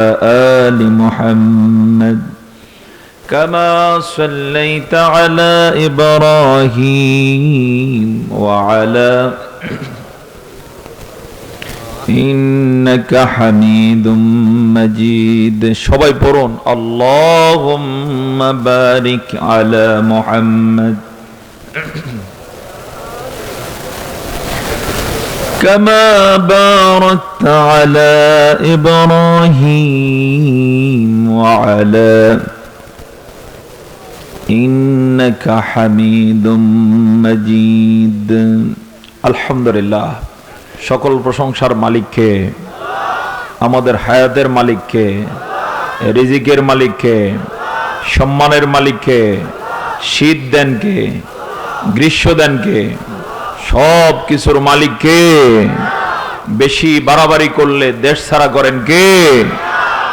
آل محمد كما صليت على إبراهيم وعلى إنك حميد مجيد সবাই পড়ুন اللهم بارك على محمد كما باركت على إبراهيم وعلى إنك حميد مجيد الحمد لله সকল প্রশংসার মালিককে আমাদের হায়াতের মালিককে রিজিকের মালিককে সম্মানের মালিককে শীত দেন কে গ্রীষ্ম দেন কে সব কিছুর মালিককে বেশি বাড়াবাড়ি করলে দেশ ছাড়া করেন কে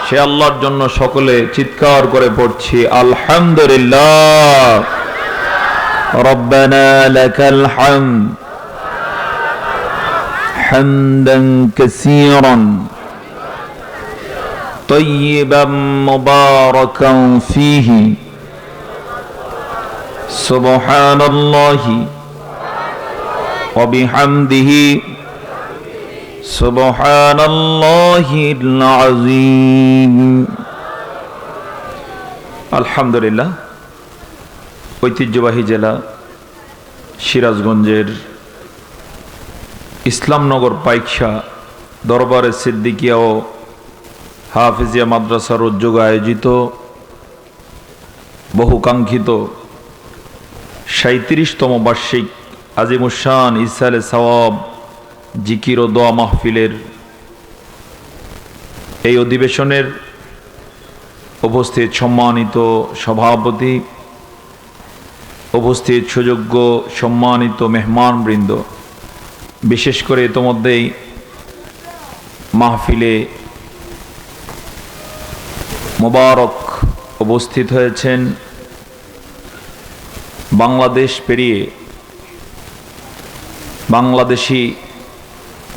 সে আল্লাহর জন্য সকলে চিৎকার করে পড়ছি আলহামদুলিল্লাহ রব্বানা লাকাল হামদ হামদান কাসীরান তাইয়িবান মুবারাকান ফীহি সুবহানাল্লাহি وبحمده سبحان الله العظيم আলহামদুলিল্লাহ ঐতিহ্যবাহী জেলা সিরাজগঞ্জের ইসলামনগর পাইকশা দরবারে সিদ্দিকিয়া ও হাফিজিয়া মাদ্রাসার উদ্যোগে আয়োজিত বহুকাঙ্ক্ষিত 37তম বার্ষিক আজিমুশান ইসালে সওয়াব জিকির ও দোয়া মাহফিলের এই অধিবেশনের উপস্থিত সম্মানিত সভাপতি, উপস্থিত সুযোগ্য সম্মানিত মেহমানবৃন্দ, বিশেষ করে ইতোমধ্যেই মাহফিলে মোবারক উপস্থিত হয়েছেন বাংলাদেশ পেরিয়ে বাংলাদেশি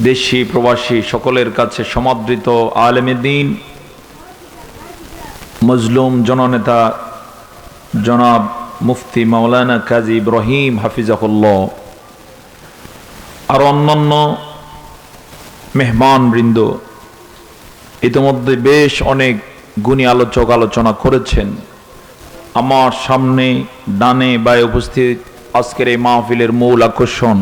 দেশি প্রবাসী সকলের কাছে সমাদৃত আলেমে দ্বীন মজলুম জননেতা জনাব মুফতি মাওলানা কাজী ইব্রাহিম হাফিজাহুল্লাহ, আর অন্যান্য মেহমানবৃন্দ, ইতিমধ্যে বেশ অনেক গুণী আলোচক আলোচনা করেছেন। আমার সামনে ডানে বায়ে উপস্থিত আজকের এই মাহফিলের মূল আকর্ষণ,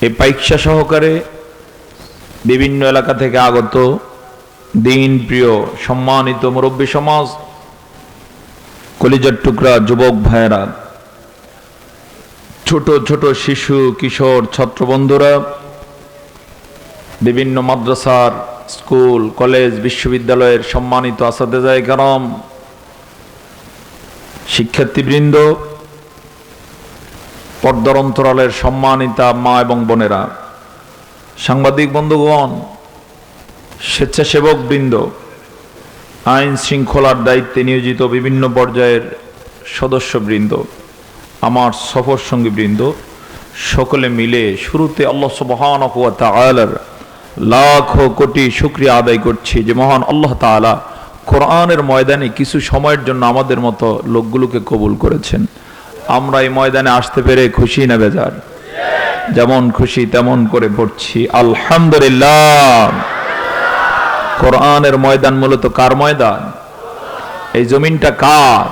এই পাইকশা সহকারে বিভিন্ন এলাকা থেকে আগত দিন প্রিয় সম্মানিত মুরব্বী সমাজ, কলিজার টুকরা যুবক ভাইয়েরা, ছোট ছোট শিশু কিশোর ছাত্র বন্ধুরা, বিভিন্ন মাদ্রাসার স্কুল কলেজ বিশ্ববিদ্যালয়ের সম্মানিত আসাতেজায়ে কেরাম, শিক্ষার্থীবৃন্দ, পর্দার অন্তরালের সম্মানিতা মা এবং বোনেরা, সাংবাদিক বন্ধুগণ, স্বেচ্ছাসেবক বৃন্দ, আইন শৃঙ্খলার দায়িত্বে নিয়োজিত বিভিন্ন পর্যায়ের সদস্যবৃন্দ, আমার সফর সঙ্গী বৃন্দ, সকলে মিলে শুরুতে আল্লাহ সুবহানাহু ওয়া তাআলার লাখ কোটি শুকরিয়া আদায় করছি যে মহান আল্লাহ তাআলা কোরআনের ময়দানে কিছু সময়ের জন্য আমাদের মতো লোকগুলোকে কবুল করেছেন। আমরা এই ময়দানে আসতে পেরে খুশি না বেজার? যেমন খুশি তেমন করে পড়ছি আলহামদুলিল্লাহ। কোরআনের ময়দান মূলত কার ময়দান? এই জমিনটা কার?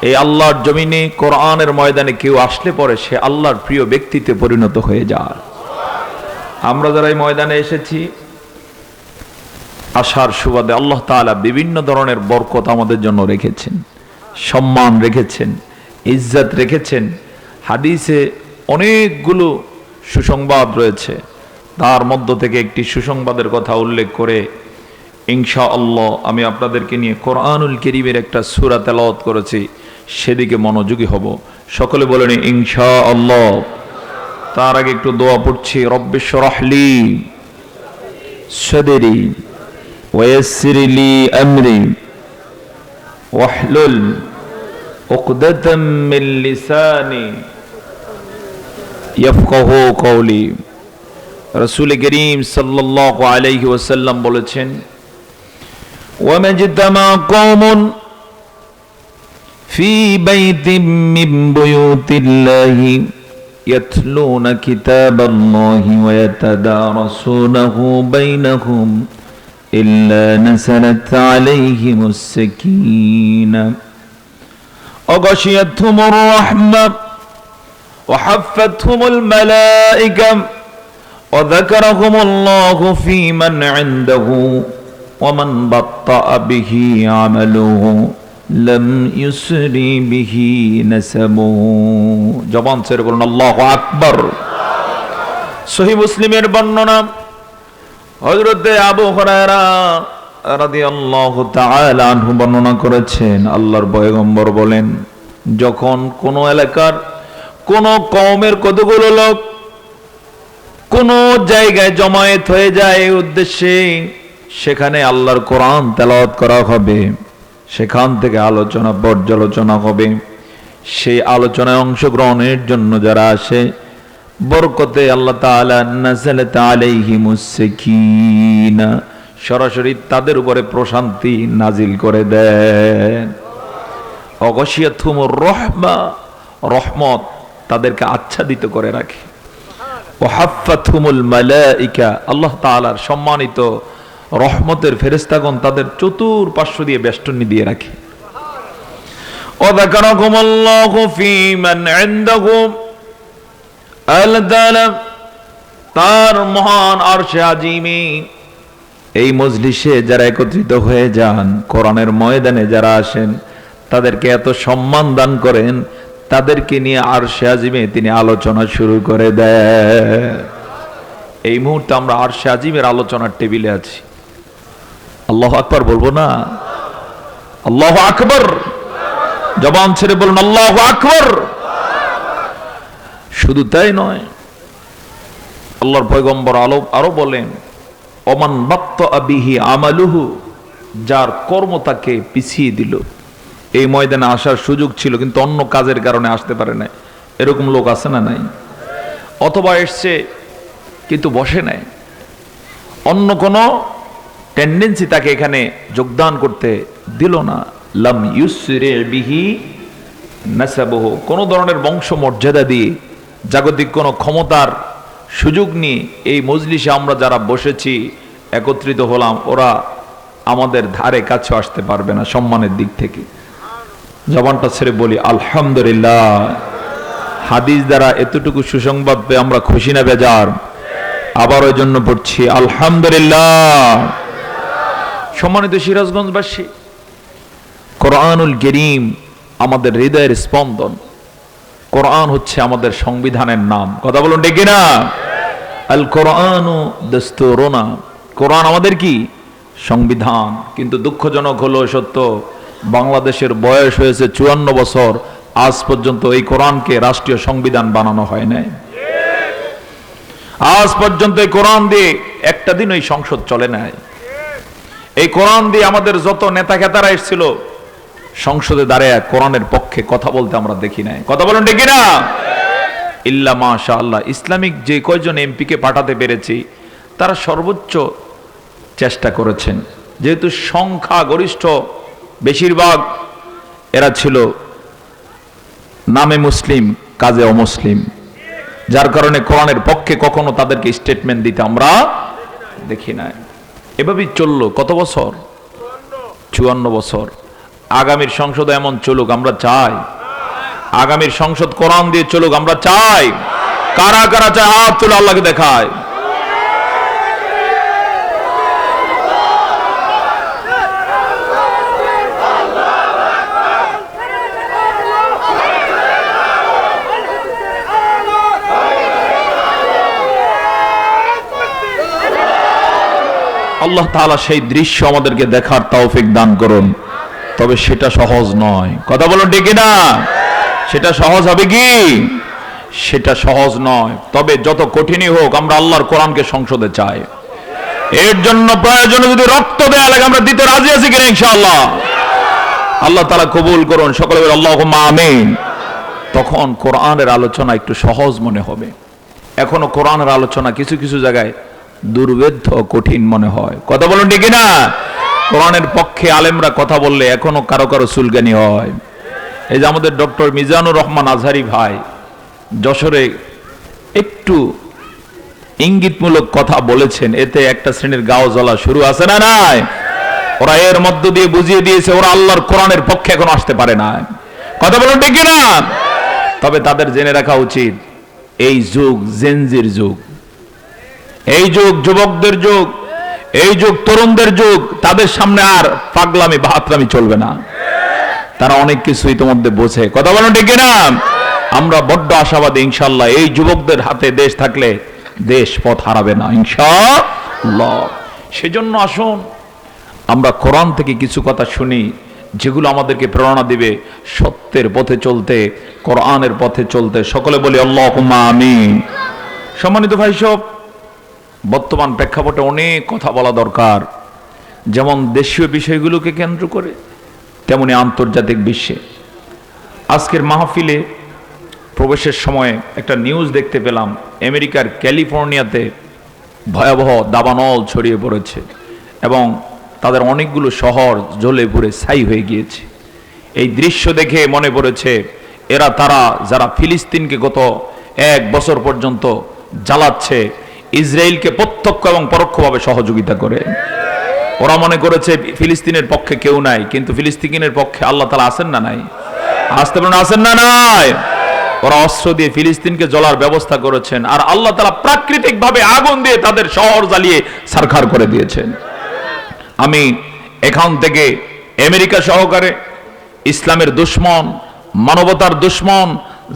এই আল্লাহর জমিনে কোরআনের ময়দানে কেউ আসলে পরে সে আল্লাহর প্রিয় ব্যক্তিতে পরিণত হয়ে যায়। আমরা যারা এই ময়দানে এসেছি, আসার সুবাদে আল্লাহ তাআলা বিভিন্ন ধরনের বরকত আমাদের জন্য রেখেছেন, সম্মান রেখেছেন, ইজ্জত রেখেছেন। হাদিসে অনেকগুলো সুসংবাদ রয়েছে, তার মধ্য থেকে একটি সুসংবাদের কথা উল্লেখ করে ইনশাআল্লাহ আমি আপনাদেরকে নিয়ে কোরআনুল কারীমের একটা সূরা তেলাওয়াত করেছি, সেদিকে মনোযোগী হব। সকলে বলেন ইনশাআল্লাহ। তার আগে একটু দোয়া পড়ছি, রব্বিশ রাহলি সাদরি ওয়া ইয়াসসির লি আমরি ওয়াহলুল উকদাতাম মিন লিসানি ইয়াফকাহু কওলি রাসূল করিম সাল্লাল্লাহু আলাইহি ওয়াসাল্লাম বলেছেন, ওয়ামাজতামা কওমুন ফি বাইতিন মিন বুয়ুতিল্লাহি ইয়াতলুনা কিতাবাল্লাহি ওয়া ইয়াতাদারাসুনাহু বাইনাহুম ইল্লা নাযালাত আলাইহিমুস সাকিনাহ ওয়া গাশিয়াতহুমুর রাহমাহ ওয়া হাফফাতহুমুল মালায়েকা وذكرهم الله في من عنده ومن بطأ به عمله لم يسري به نسبه জবান ছেড়ে বলুন আল্লাহু আকবার। সহিহ মুসলিমের বর্ণনা, হযরতে আবু হুরায়রা রাদিয়াল্লাহু তাআলা আনহু বর্ণনা করেছেন, আল্লাহর পয়গম্বর বলেন, যখন কোন এলাকার কোন কওমের কতগুলো লোক কোন জায়গায় জমায়েত হয়ে যায় এই উদ্দেশ্যে সেখানে আল্লাহর কোরআন তেলাওয়াত করা হবে, সেখান থেকে আলোচনা পর্যালোচনা হবে, সেই আলোচনায় অংশগ্রহণের জন্য যারা আসে বরকতে আল্লাহ তাআলা নাযালাত আলাইহিমুস সাকিনা, সরাসরি তাদের উপরে প্রশান্তি নাজিল করে দেন। অগশিয়াতুহুমুর রাহমা, রহমত তাদেরকে আচ্ছাদিত করে রাখে। ওয়াহাফফাতহুমুল মালায়েকা, আল্লাহ তাআলার সম্মানিত রহমতের ফেরেশতাগণ তাদের চতুর্পার্শ্ব দিয়ে বেষ্টনী দিয়ে রাখে। ওয়া যাকারাকুমুল্লাহু ফী মান ইনদাহু, আল্লাহ তাআলা তার মহান আরশে আজিমে এই মজলিসে যারা একত্রিত হয়ে যান, কোরআনের ময়দানে যারা আসেন, তাদেরকে এত সম্মান দান করেন, তাদেরকে নিয়ে আরশে আজিমে তিনি আলোচনা শুরু করে দেন। এই মুহূর্তে আমরা আরশে আজিমের আলোচনার টেবিলে আছি। আল্লাহু আকবার বলবো না? আল্লাহু আকবার, জবান ছেড়ে বলুন আল্লাহু আকবার। শুধু তাই নয়, আল্লাহর পয়গম্বর আরো বলেন, ওমান বাত্তা বিহি আমালুহু, যার কর্ম তাকে পিছিয়ে দিল। এই ময়দানে আসার সুযোগ ছিল কিন্তু অন্য কাজের কারণে আসতে পারে না, এরকম লোক আছে না নাই? অথবা এসছে কিন্তু বসে নাই, অন্য কোনো টেন্ডেন্সি তাকে এখানে যোগদান করতে দিল না। লাম ইউসরি বিহি নাসাবহু, কোন ধরনের বংশ মর্যাদা দিয়ে জাগতিক কোনো ক্ষমতার সুযোগ নিয়ে এই মজলিসে আমরা যারা বসেছি একত্রিত হলাম, ওরা আমাদের ধারে কাছে আসতে পারবে না সম্মানের দিক থেকে। জবানটা ছেড়ে বলি আলহামদুলিল্লাহ। হাদিস দ্বারা এতটুকু সুসংবাদ পেয়ে আমরা খুশি না বেজার? আবার ওই জন্য পড়ছি আলহামদুলিল্লাহ। সম্মানিত সিরাজগঞ্জবাসী, কোরআনুল কারীম আমাদের হৃদয়ের স্পন্দন। কোরআন হচ্ছে আমাদের সংবিধানের নাম, কথা বলুন ঠিক কিনা? আল কোরআনু দাস্তুরুনা, কোরআন আমাদের কি সংবিধান। কিন্তু দুঃখজনক হলো সত্য, বাংলাদেশের বয়স হয়েছে 54 বছর, আজ পর্যন্ত এই কোরআনকে রাষ্ট্রীয় সংবিধান বানানো হয় নাই। আজ পর্যন্ত এই কোরআন দিয়ে একটা দিন ওই সংসদ চলে নাই। এই কোরআন দিয়ে আমাদের যত নেতা খেতারা এসেছিল সংসদে দাঁড়িয়ে কোরআনের পক্ষে কথা বলতে আমরা দেখি নাই, কথা বলুন ঠিক কিনা? ইল্লা মাশাআল্লাহ, ইসলামিক যে কয়জন এমপিকে পাঠাতে পেরেছি তারা সর্বোচ্চ চেষ্টা করেছেন। যেহেতু সংখ্যা গরিষ্ঠ, বেশিরভাগ এরা ছিল নামে মুসলিম কাজে অমুসলিম, যার কারণে কোরআনের পক্ষে কখনো তাদেরকে স্টেটমেন্ট দিতে আমরা দেখি নাই। এভাবেই চললো কত বছর? 54 বছর। আগামীর সংসদে এমন চলুক আমরা চাই? আগামীর সংসদ কোরআন দিয়ে চলুক আমরা চাই? কারা কারা চায় হাত তুলে আল্লাহকে দেখায়। আল্লাহ তাআলা সেই দৃশ্য আমাদেরকে দেখার তৌফিক দান করুন। তবে সেটা সহজ নয়, কথা বলুন ঠিক না? সেটা সহজ হবে কি? সেটা সহজ নয়। তবে যত কঠিনই হোক আমরা আল্লাহর কোরআনকে সংসদে চাই। এর জন্য প্রয়োজনে যদি রক্ত দেয়া লাগে আমরা দিতে রাজি আছি কিনা ইনশাআল্লাহ? আল্লাহ তাআলা কবুল করুন, সকলে বলে আল্লাহুম্মা আমিন। তখন কোরআনের আলোচনা একটু সহজ মনে হবে। এখনো কোরআনের আলোচনা কিছু কিছু জায়গায় দুর্বেদ্য কঠিন মনে হয়। কথা বলুন ঠিক না? কোরআনের পক্ষে আলেমরা কথা বললে এখনো কারো কারো চুলকানি হয়। এই যে আমাদের ডক্টর মিজানুর রহমান আজহারি ভাই যশোরে একটু ইঙ্গিতমূলক কথা বলেছেন, এতে একটা শ্রেণীর গাও জ্বলা শুরু আছে না নাই? ওরা এর মধ্য দিয়ে বুঝিয়ে দিয়েছে ওরা আল্লাহর কোরআনের পক্ষে এখন আসতে পারে না। কথা বলুন ঠিক না? তবে তাদের জেনে রাখা উচিত এই যুগ জেনজির যুগ, এই যুগ যুবকদের যুগ, এই যুগ তরুণদের যুগ। তাদের সামনে আর পাগলামি বাহাত্রামি চলবে না। তারা অনেক কিছু ইতিমধ্যে বোঝে। কথা বলুন ঠিক না? আমরা বড্ড আশাবাদী ইনশাআল্লাহ এই যুবকদের হাতে দেশ থাকলে দেশ পথ হারাবে না ইনশাআল্লাহ। সেজন্য আসুন আমরা কোরআন থেকে কিছু কথা শুনি যেগুলো আমাদেরকে প্রেরণা দিবে সত্যের পথে চলতে, কোরআনের পথে চলতে। সকলে বলি আল্লাহুম্মা আমিন। সম্মানিত ভাই সব, বর্তমান প্রেক্ষাপটে অনেক কথা বলা দরকার, যেমন দেশীয় বিষয়গুলোকে কেন্দ্র করে তেমনি আন্তর্জাতিক বিশ্বে। আজকের মাহফিলে প্রবেশের সময় একটা নিউজ দেখতে পেলাম, আমেরিকার ক্যালিফোর্নিয়াতে ভয়াবহ দাবানল ছড়িয়ে পড়েছে এবং তাদের অনেকগুলো শহর জ্বলে পুড়ে ছাই হয়ে গিয়েছে। এই দৃশ্য দেখে মনে পড়েছে তারা যারা ফিলিস্তিনকে গত 1 বছর পর্যন্ত জ্বালাচ্ছে, ইসরায়েলকে প্রত্যক্ষ এবং পরোক্ষভাবে সহযোগিতা করে। ওরা মনে করেছে ফিলিস্তিনের পক্ষে কেউ নাই, কিন্তু ফিলিস্তিনের পক্ষে আল্লাহ তাআলা আছেন না নাই? আসতে পারেন, আছেন না নাই? ওরা অস্ত্র দিয়ে ফিলিস্তিনকে জ্বলার ব্যবস্থা করেছেন, আর আল্লাহ তাআলা প্রাকৃতিক ভাবে আগুন দিয়ে তাদের শহর জ্বালিয়ে ছারখার করে দিয়েছেন। আমি এখান থেকে আমেরিকা সহকারে ইসলামের দুশমন, মানবতার দুশমন,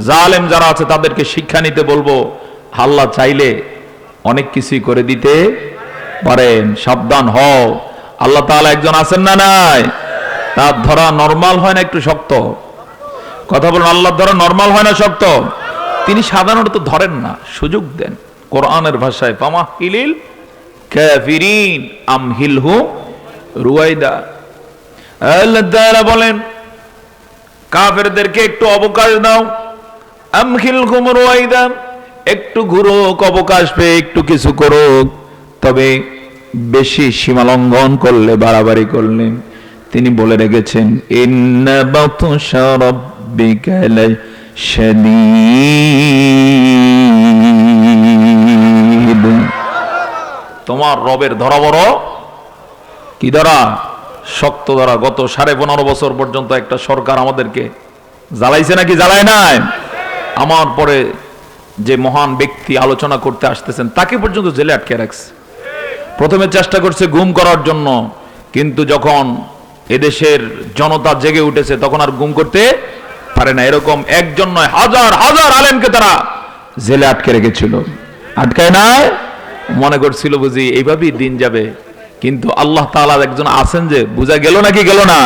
জালেম যারা আছে তাদেরকে শিক্ষা নিতে বলবো, আল্লাহ চাইলে অনেক কিছুই করে দিতে পারেন। সাবধান হও, আল্লাহ তাআলা একজন আছেন না নাই? তার ধরা নরমাল হয় না, একটু শক্ত। কথা বলুন, আল্লাহর ধরা নরমাল হয় না, শক্ত। তিনি সাধারণত ধরেন না, সুযোগ দেন। কোরআনের ভাষায় ফামাহিলিল কাফিরিন আমহিলহু রুয়াইদা। আল্লাহ তাআলা বলেন কাফেরদেরকে একটু অবকাশ দাও, আমহিলহুম রুয়াইদা, একটু ঘুরুক, অবকাশ পেয়ে একটু কিছু করুক। তবে বেশি সীমালঙ্ঘন করলে, বাড়াবাড়ি করলে তিনি বলে রেখেছেন ইন্না বাতশা রাব্বিকা লাশাদীদ। তোমার রবের ধরা বড় কি ধরা? শক্ত ধরা। গত 15.5 বছর পর্যন্ত একটা সরকার আমাদেরকে জ্বালাইছে নাকি জ্বালায় নাই? আমার পরে যে মহান ব্যক্তি আলোচনা করতে আসতেছেন তাকে পর্যন্ত জেলে আটকে রাখছে। প্রথমে চেষ্টা করছে গুম করার জন্য, কিন্তু যখন এদেশের জনতা জেগে উঠেছে তখন আর গুম করতে পারে না। এরকম একজন নয়, হাজার হাজার আলেমকে তারা জেলে আটকে রেখেছিল। আটকায় না? মনে করছিল বুঝি এইভাবেই দিন যাবে, কিন্তু আল্লাহ তাআলা একজন আছেন যে বুঝা গেল নাকি গেল না,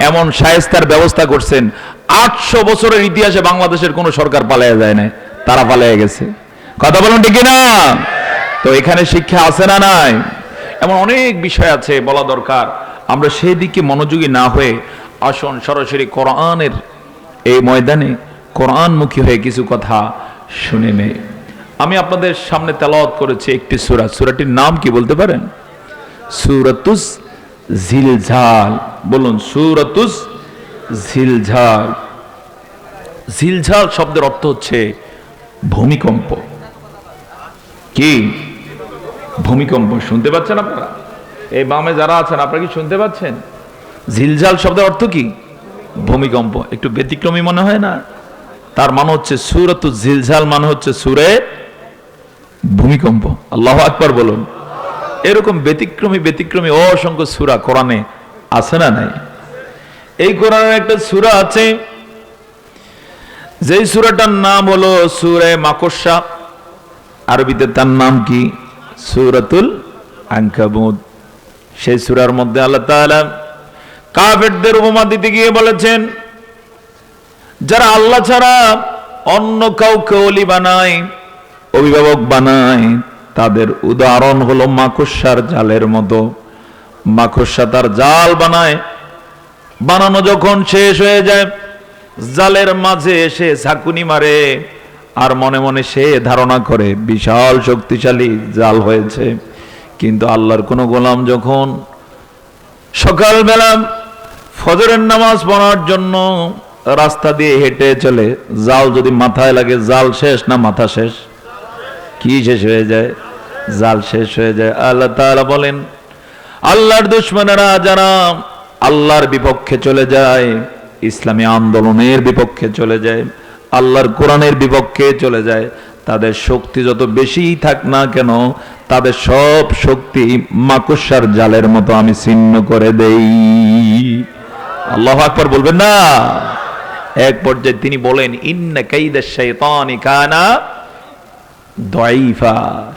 এমন শায়েস্তার ব্যবস্থা করছেন। 800 বছরের ইতিহাসে বাংলাদেশের কোন সরকার পালাইয়া যায় না, তারা পালাইয়া গেছে। কথা বলুন ঠিক না? তো এখানে শিক্ষা আছে না নাই? এমন অনেক বিষয় আছে বলা দরকার। আমরা সেই দিকে মনোযোগী না হয়ে আসুন সরাসরি কোরআনের এই ময়দানে কোরআনমুখী হয়ে কিছু কথা শুনে নেই। আমি আপনাদের সামনে তেলাওয়াত করেছি একটি সূরা। সূরাটির নাম কি বলতে পারেন? সূরাতুজ জিলজাল। বলুন, সূরাতুজ জিলজাল। জিলজাল শব্দের অর্থ হচ্ছে ভূমিকম্প। কি ভূমিকম্প? শুনতে পাচ্ছেন আপনারা? এই বামে যারা আছেন আপনারা কি শুনতে পাচ্ছেন? জিলজাল শব্দের অর্থ কি? ভূমিকম্প। একটু ব্যতিক্রমী মনে হয় না? তার মানে হচ্ছে সূরাতুজ জিলজাল মানে হচ্ছে সূরা ভূমিকম্প। আল্লাহু আকবার বলুন। এরকম ব্যতিক্রমী ব্যতিক্রমী অসংখ্য সূরা কোরআনে আছে না নাই? এই কোরআনের একটা সূরা আছে যেই সূরাটার নাম হলো সূরা মাকশা। আরবিতে তার নাম কি? সূরাতুল আনকাবুত। সেই সূরার মধ্যে আল্লাহ তাআলা কাফেরদের উপমা দিতে গিয়ে বলেছেন, যারা আল্লাহ ছাড়া অন্য কাউকে ওলি বানায়, অভিভাবক বানায়, তাদের উদাহরণ হলো মাকড়সার জালের মতো। মাকড়সা তার জাল বানায়, বানানো যখন শেষ হয়ে যায় জালের মাঝে এসে ঝাঁকুনি মারে আর মনে মনে সে ধারণা করে বিশাল শক্তিশালী জাল হয়েছে। কিন্তু আল্লাহর কোন গোলাম যখন সকালবেলা ফজরের নামাজ পড়ার জন্য রাস্তা দিয়ে হেঁটে চলে, জাল যদি মাথায় লাগে, জাল শেষ না মাথা শেষ? কি শেষ হয়ে যায়? জাল শেষ হয়ে যায়। আল্লাহ তাআলা বলেন, আল্লাহর দুশমনেরা যারা আল্লাহর বিপক্ষে চলে যায়, ইসলামী আন্দোলনের বিপক্ষে চলে যায়, আল্লাহর কোরআনের বিপক্ষে চলে যায়, তাদের শক্তি যত বেশি থাক না কেন, তাদের সব শক্তি মাকড়সার জালের মতো আমি ছিন্ন করে দেই। আল্লাহু আকবার বলবেন না? এক পর্যায়ে তিনি বলেন, ইন্না কাইদাশ শাইতানি কানা দাঈফা,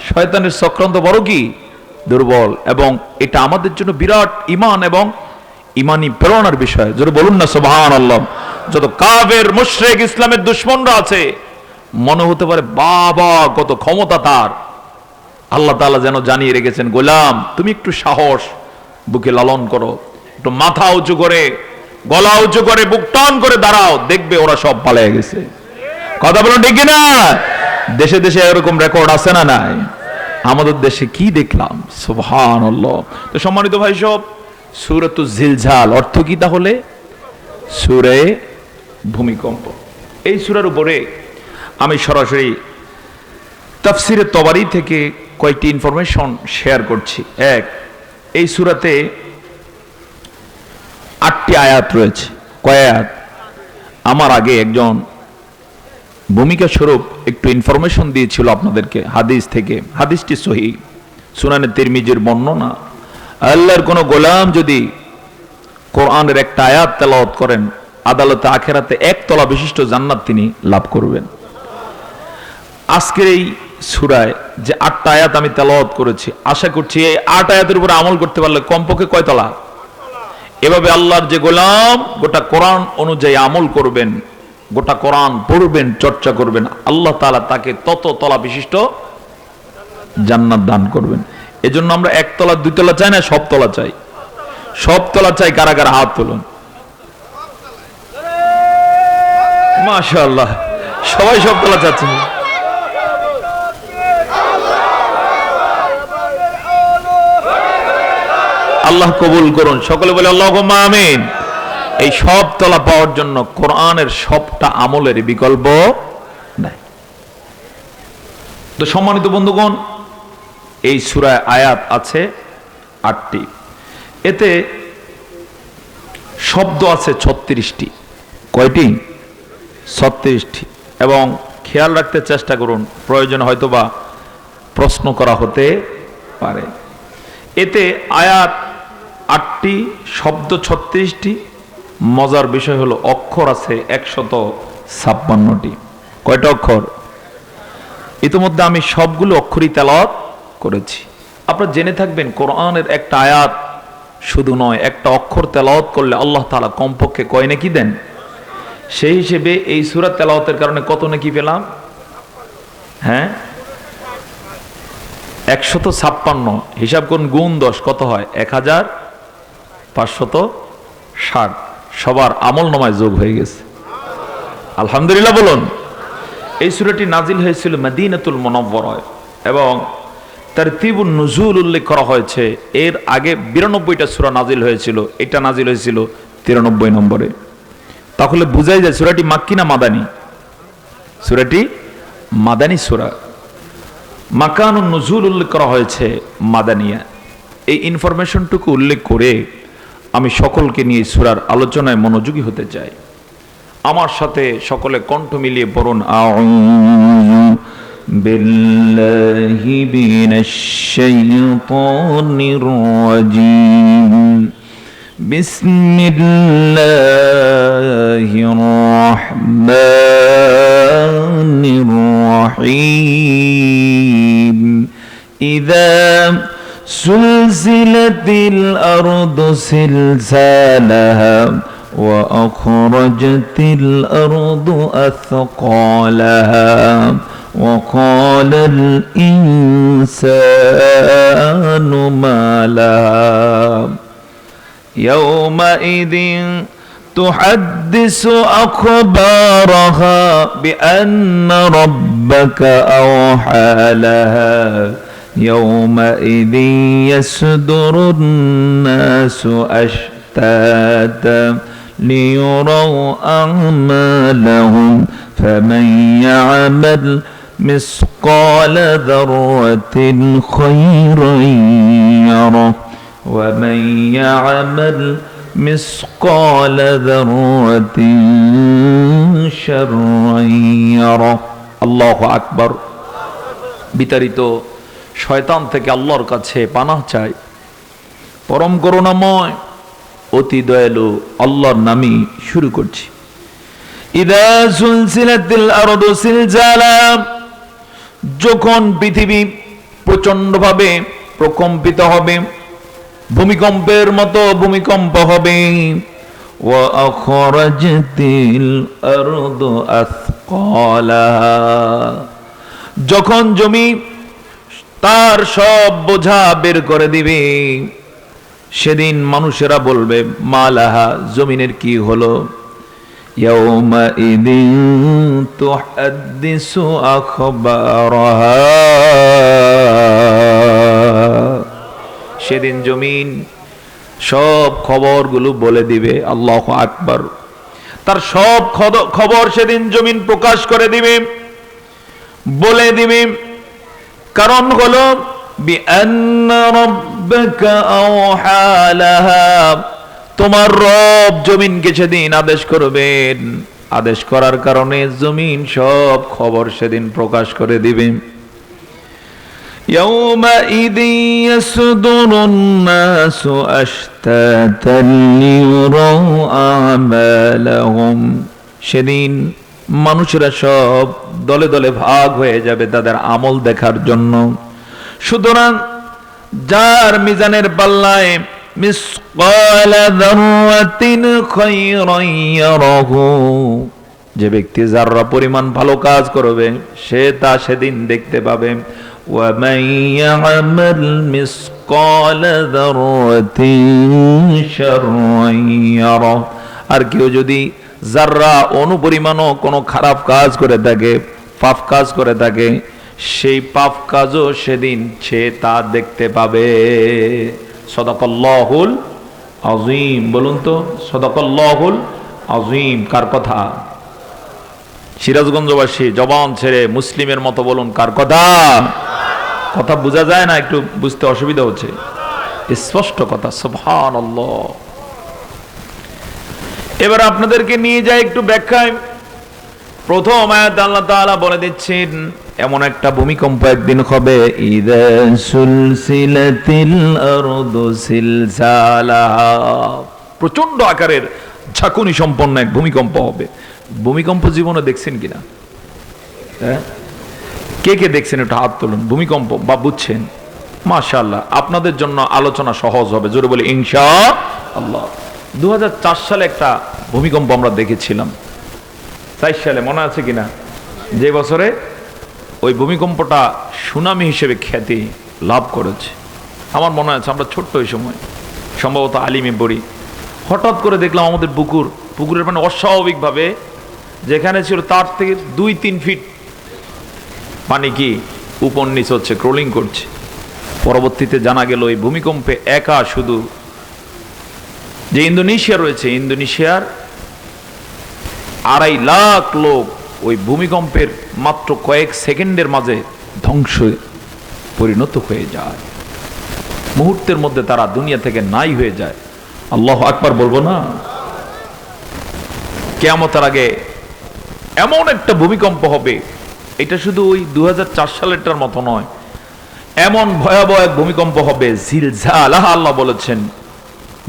শয়তানের চক্রান্ত বড় কি দুর্বল, এবং এটা আমাদের জন্য বিরাট ঈমান এবং ঈমানি প্রেরণার বিষয়। জোরে বলুন না সুবহানাল্লাহ। যত কাফের মুশরিক ইসলামের দুশমনরা আছে, মনে হতে পারে বাবা কত ক্ষমতা তার। আল্লাহ তাআলা যেন জানিয়ে রেখেছেন, গোলাম তুমি একটু সাহস বুকে লালন করো, একটু মাথা উঁচু করে, গলা উঁচু করে, বুক টান করে দাঁড়াও, দেখবে ওরা সব পালিয়ে গেছে। কথা বলুন ঠিক না? দেশে দেশে এরকম রেকর্ড আছে না নাই? আমাদের দেশে কি দেখলাম, সুবহানাল্লাহ। তো সম্মানিত ভাই সব, সূরাতুজ জিলজাল অর্থ কি তাহলে? সূরা ভূমিকম্প। এই সূরার উপরে আমি সরাসরি তাফসিরে তবারি থেকে কয়েকটি ইনফরমেশন শেয়ার করছি। এক, এই সূরাতে 8টি আয়াত রয়েছে। কয় আয়াত? আমার আগে একজন ভূমিকা স্বরূপ একটু ইনফরমেশন দিয়েছিল আপনাদেরকে হাদিস থেকে। হাদিসটি সহিহ, সুনানে তিরমিজির বর্ণনা। আল্লাহর কোন গোলাম যদি কোরআনের একটা আয়াত তেলাওয়াত করেন, আদালতে আখেরাতে একতলা বিশিষ্ট জান্নাত তিনি লাভ করবেন। আজকের এই সূরায় যে 8টা আয়াত আমি তেলাওয়াত করেছি, আশা করছি এই 8 আয়াতের উপরে আমল করতে পারলে কমপক্ষে কয়তলা? এভাবে আল্লাহর যে গোলাম গোটা কোরআন অনুযায়ী আমল করবেন, গোটা কোরআন পড়বেন, চর্চা করবেন, আল্লাহ তাআলা তাকে তত তলা বিশিষ্ট জান্নাত দান করবেন। এজন্য আমরা একতলা দুইতলা চাই না, সব তলা চাই। সব তলা চাই। কারা কারা হাত তুলুন? মাশাআল্লাহ, সবাই সব তলা চাচ্ছেন। আল্লাহ কবুল করুন। সকলে বলে আল্লাহুম্মা আমিন। এই সব তলা পাওয়ার জন্য কোরআনের সবটা আমলের বিকল্প নাই। তো সম্মানিত বন্ধুগণ, এই সূরায় আয়াত আছে 8টি, এতে শব্দ আছে 36টি। কয়টি? 36টি। এবং খেয়াল রাখতে চেষ্টা করুন, প্রয়োজন হয়তোবা প্রশ্ন করা হতে পারে। এতে আয়াত 8টি, শব্দ 36টি। মজার বিষয় হলো অক্ষর আছে 156টি। কয়টা অক্ষর? ইতিমধ্যে আমি সবগুলো অক্ষরই তেলাওয়াত করেছি। আপনারা জেনে থাকবেন, কোরআনের একটা আয়াত শুধু নয়, একটা অক্ষর তেলাওয়াত করলে আল্লাহ তাআলা কমপক্ষে কয় নেকি দেন। সেই হিসেবে এই সূরা তেলাওয়াতের কারণে কত নেকি পেলাম? হ্যাঁ, 156। হিসাব করুন, গুণ 10 কত হয়? 1560। সবার আমল নামায় যোগ হয়ে গেছে। আলহামদুলিল্লাহ বলুন। এই সূরাটি নাজিল হয়েছিল মদিনাতুল মুনাওয়ারায় এবং তারতিবুন নুজুল উল্লেখ করা হয়েছে। এর আগে 92টা সূরা নাজিল হয়েছিল, এটা নাজিল হয়েছিল 93 নম্বরে। তাহলে বুঝাই যায় সূরাটি মাক্কি না মাদানী? সূরাটি মাদানী সূরা। মাকানুন নুজুল উল্লেখ করা হয়েছে মাদানিয়া। এই ইনফরমেশনটুকু উল্লেখ করে আমি সকলকে নিয়ে সূরার আলোচনায় মনোযোগী হতে চাই। আমার সাথে সকলে কণ্ঠ মিলিয়ে পড়ুন, আউযু বিল্লাহি মিনাশ শাইতানির রাজীম, বিসমিল্লাহির রাহমানির রাহিম। ইযা সুলসিলাতিল আরদু সিলসালাহা وأخرجت الأرض أثقالها وقال الإنسان ما لها يومئذ تحدث أخبارها بأن ربك أوحى لها يومئذ يصدر الناس أشتاتا ليروا أعمالهم فمن يعمل مثقال ذرة خيرا يره ومن يعمل مثقال ذرة شرا يره الله أكبر বিতাড়িত শয়তান থেকে আল্লাহর কাছে পানাহ চাই। পরম করুণাময় অতি দয়ালু আল্লাহর নামই শুরু করছি। ইদা সুলসিলাতিল আরদু সিলজালা, যখন পৃথিবী প্রচন্ডভাবে প্রকম্পিত হবে, ভূমিকম্পের মতো ভূমিকম্প হবে। ওয়া আখরাজাতিল আরদু আথকালাহা, যখন জমি তার সব বোঝা বের করে দিবে, সেদিন মানুষেরা বলবে মালাহা, জমিনের কি হলো। ইয়াউমাইদিন তুহাদ্দিসু আখবারাহা, সেদিন জমিন সব খবরগুলো বলে দিবে। আল্লাহু আকবার। তার সব খবর সেদিন জমিন প্রকাশ করে দিবে, বলে দিবে। কারণ হলো বিআন্না রাব্বাকা আওহা লাহা, তোমার রব জমিনকে সেদিন আদেশ করবেন। আদেশ করার কারণে জমিন সব খবর সেদিন প্রকাশ করে দিবে। ইয়াউমাইযি ইয়াসদুরুন নাসু আশতাতান লিয়ুরাউ আমালাহুম, সেদিন মানুষেরা সব দলে দলে ভাগ হয়ে যাবে তাদের আমল দেখার জন্য। সুতরাং যার মিজানের পাল্লায় মিসকালা যাররাতিন খায়রান ইয়ারাহু, যে ব্যক্তি যাররা পরিমাণ ভালো কাজ করবে সে তা সেদিন দেখতে পাবে। ওয়া মান ইয়ামাল মিসকালা যাররাতিন শাররান ইয়ারাহু, আর কেউ যদি যাররা অনুপরিমাণও কোনো খারাপ কাজ করে থাকে, পাপ কাজ করে থাকে, সেই পাপ কাজও সেদিন সে তা দেখতে পাবে। সাদাকাল্লাহুল আযীম, বলুন তো সাদাকাল্লাহুল আযীম কার কথা? সিরাজগঞ্জবাসী জবান ছেড়ে মুসলিমের মতো বলুন কার কথা? কথা বোঝা যায় না, একটু বুঝতে অসুবিধা হচ্ছে, স্পষ্ট কথা। সুবহানাল্লাহ। এবার আপনাদেরকে নিয়ে যাই একটু ব্যাখ্যায়। প্রথম আয়াত আল্লাহ তাআলা বলে দিচ্ছেন এমন একটা ভূমিকম্প একদিন হবে, ইযা সুলসিলাতিল আরদু সিলসালাহা, প্রচন্ড আকারের ঝাঁকুনি সম্পন্ন এক ভূমিকম্প হবে। ভূমিকম্প জীবনে দেখছেন কিনা? হ্যাঁ, কে কে দেখছেন একটু হাত তুলুন। ভূমিকম্প বা বুঝছেন? মাশাআল্লাহ, আপনাদের জন্য আলোচনা সহজ হবে। জোরে বলি ইনশাআল্লাহ। 2004 সালে একটা ভূমিকম্প আমরা দেখেছিলাম। 4 সালে মনে আছে কিনা? যে বছরে ওই ভূমিকম্পটা সুনামি হিসেবে খ্যাতি লাভ করেছে। আমার মনে আছে আমরা ছোট্ট ওই সময়, সম্ভবত আলিমে পড়ি, হঠাৎ করে দেখলাম আমাদের পুকুরের মানে অস্বাভাবিকভাবে যেখানে ছিল তার থেকে 2-3 ফিট পানি কি উপর নিচ হচ্ছে, ক্রলিং করছে। পরবর্তীতে জানা গেল এই ভূমিকম্পে একা শুধু যে ইন্দোনেশিয়া রয়েছে, ইন্দোনেশিয়ার 2.5 লাখ লোক ওই ভূমিকম্পের মাত্র কয়েক সেকেন্ডের মাঝে ধ্বংসে পরিণত হয়ে যায়। মুহূর্তের মধ্যে তারা দুনিয়া থেকে নাই হয়ে যায়। আল্লাহু আকবার বলবো না? কিয়ামতের আগে এমন একটা ভূমিকম্প হবে, এটা শুধু ওই 2004 সালেরটার মতো নয়, এমন ভয়াবহ এক ভূমিকম্প হবে জিলজালাহ, আল্লাহ বলেছেন,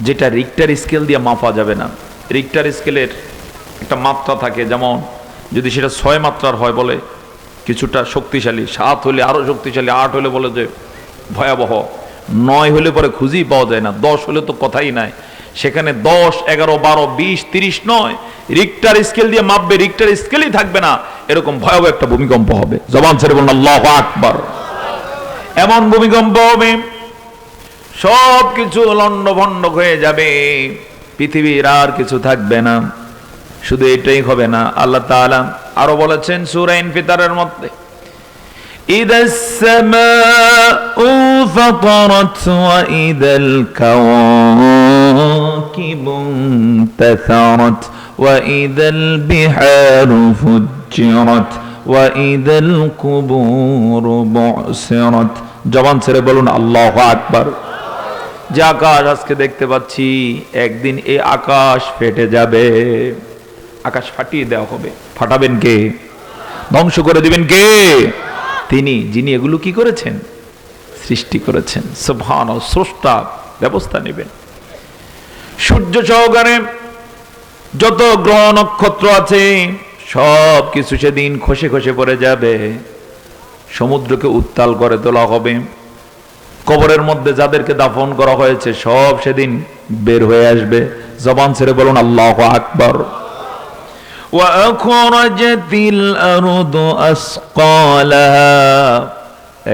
যেটা রিক্টার স্কেল দিয়ে মাপা যাবে না। রিক্টার স্কেলের একটা মাত্রা থাকে, যেমন যদি সেটা 6 মাত্রার হয় বলে কিছুটা শক্তিশালী, 7 হলে আরো শক্তিশালী, 8 হলে বলে যে ভয়াবহ, 9 হলে পরে খুঁজেই পাওয়া যায় না, 10 হলে তো কথাই নাই। সেখানে 10, 11, 12, 20, 30 নয়, রিক্টার স্কেল দিয়ে মাপবে, রিক্টার স্কেলই থাকবে না, এরকম ভয়াবহ একটা ভূমিকম্প হবে। জবান ছেড়ে বলুন আল্লাহু আকবার। এমন ভূমিকম্প হবে সব কিছু লণ্ডভণ্ড হয়ে যাবে। পৃথিবীর আর কিছু থাকবে না। শুধু এটাই হবে না, আল্লাহ তাআলা আরো বলেছেন সূরা ইনফিতারের মধ্যে, ইদাস সামাউ ফাতারাত ওয়া ইদাল কাওয়াকিবু তাসারাত ওয়া ইদাল বিহারু ফুজ্জিরাত ওয়া ইদাল কুবুরু বুসিরাত। জবান ছেড়ে বলুন আল্লাহু আকবার। যে আকাশ আজকে দেখতে পাচ্ছি, একদিন এই আকাশ ফেটে যাবে। আকাশ ফাটিয়ে দেওয়া হবে। ফাটাবেন কে? ধ্বংস করে দিবেন কে? তিনি, যিনি এগুলো কি করেছেন? সৃষ্টি করেছেন। সুবহানাল্লাহ, স্রষ্টা ব্যবস্থা নেবেন। সূর্য সহকারে যত গ্রহ নক্ষত্র আছে সব কিছু সেদিন খসে খসে পড়ে যাবে। সমুদ্রকে উত্তাল করে তোলা হবে। কবরের মধ্যে যাদেরকে দাফন করা হয়েছে সব সেদিন বের হয়ে আসবে। জবান ছেড়ে বলুন আল্লাহু আকবার। ওয়া আখরাজাতিল আরদু আসকালাহা।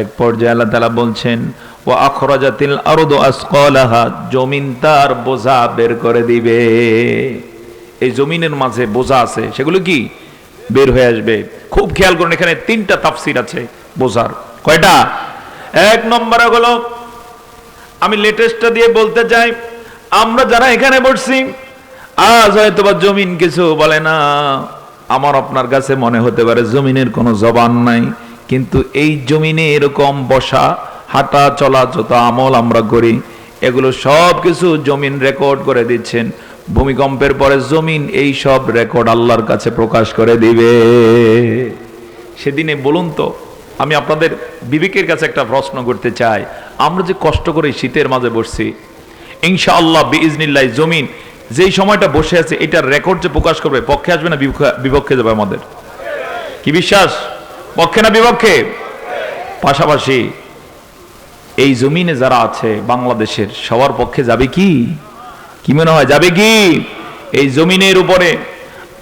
এক পর্যায়ে আল্লাহ তাআলা বলছেন ওয়া আখরাজাতিল আরদু আসকালাহা, জমিন তার বোঝা বের করে দিবে। এই জমিনের মাঝে বোঝা আছে, সেগুলো কি বের হয়ে আসবে। খুব খেয়াল করুন, এখানে তিনটা তাফসীর আছে বোঝার। কয়টা? এক নম্বরে হলো, আমি লেটেস্টটা দিয়ে বলতে চাই, আমরা যারা এখানে বসছি আজ হয়তোবা জমিন কিছু বলে না। আমার আপনার কাছে মনে হতে পারে জমিনের কোনো জবান নাই, কিন্তু এই জমিনে এরকম বসা, হাঁটা চলা, যত আমল আমরা করি এগুলো সব কিছু জমিন রেকর্ড করে দিচ্ছেন। ভূমিকম্পের পরে জমিন এই সব রেকর্ড আল্লাহর কাছে প্রকাশ করে দিবে। সেদিনে বলুন তো, আমি আপনাদের বিবেকের কাছে একটা প্রশ্ন করতে চাই, আমরা যে কষ্ট করে শীতের মাঝে বসছি, ইনশাআল্লাহ বিইজনিল্লাহ জমিন যেই সময়টা বসে আছে এটার রেকর্ড যে প্রকাশ করবে, পক্ষে আসবে না বিপক্ষে যাবে? আমাদের কি বিশ্বাস? পক্ষে না বিপক্ষে? পাশাপাশি এই জমিনে যারা আছে বাংলাদেশের সবার পক্ষে যাবে কি? কি মনে হয় যাবে কি? এই জমিনের উপরে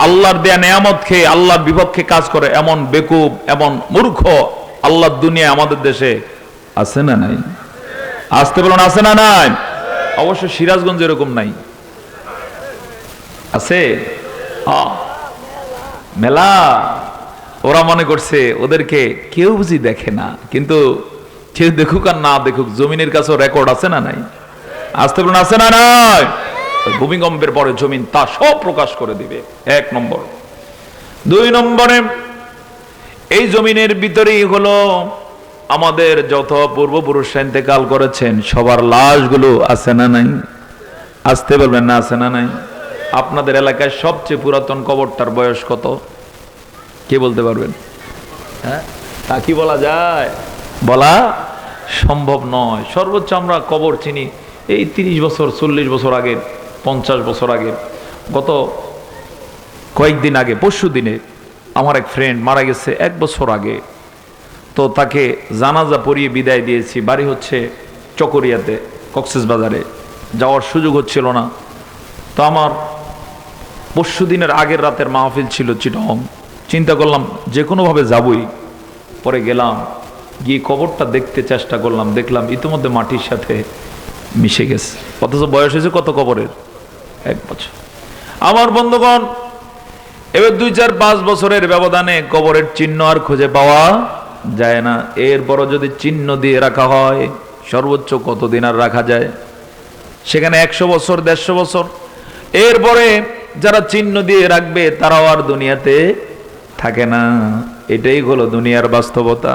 আল্লাহর দেয়া নেয়ামত খেয়ে আল্লাহর বিপক্ষে কাজ করে এমন বেকুব, এমন মূর্খ আল্লাহর দুনিয়ায় আমাদের দেশে আছে না নাই? আসতে বলুন আছে না নাই? অবশ্য সিরাজগঞ্জ এরকম নাই, আছে মেলা। ওরা মনে করছে ওদেরকে কেউ বুঝি দেখে না, কিন্তু কেউ দেখুক আর না দেখুক জমিনের কাছেও রেকর্ড আছে না নাই? আসতে বলুন আছে না নাই? ভূমিকম্পের পরে জমিন তা সব প্রকাশ করে দিবে। এক নম্বর। দুই নম্বরে, এই জমিনের ভিতরেই হলো আমাদের যত পূর্বপুরুষরা ইন্তেকাল করেছেন সবার লাশগুলো আছে না নাই? আসতে বলবেন না আছে না নাই? আপনাদের এলাকায় সবচেয়ে পুরাতন কবরটার বয়স কত? কে বলতে পারবেন? হ্যাঁ, তা কি বলা যায়? বলা সম্ভব নয়। সর্বোচ্চ আমরা কবর চিনি এই 30 বছর, 40 বছর আগে, 50 বছর আগে। গত কয়েকদিন আগে, পরশু দিনে আমার এক ফ্রেন্ড মারা গেছে 1 বছর আগে। তো তাকে জানাজা পড়িয়ে বিদায় দিয়েছি। বাড়ি হচ্ছে চকরিয়াতে, কক্সবাজারে। যাওয়ার সুযোগ হচ্ছিল না। তো আমার পরশু দিনের আগের রাতের মাহফিল ছিল চিটং। চিন্তা করলাম যে কোনোভাবে যাবই। পরে গেলাম, গিয়ে কবরটা দেখতে চেষ্টা করলাম, দেখলাম ইতিমধ্যে মাটির সাথে মিশে গেছে। অথচ বয়স হয়েছে কত কবরের? 1 বছর। আমার বন্ধুগণ, এবার 2, 4, 5 বছরের ব্যবধানে কবরের চিহ্ন আর খুঁজে পাওয়া যায় না। এরপরও যদি চিহ্ন দিয়ে রাখা হয়, সর্বোচ্চ কতদিন আর রাখা যায়? সেখানে 100 বছর, 150 বছর। এরপরে যারা চিহ্ন দিয়ে রাখবে তারাও আর দুনিয়াতে থাকে না। এটাই হলো দুনিয়ার বাস্তবতা।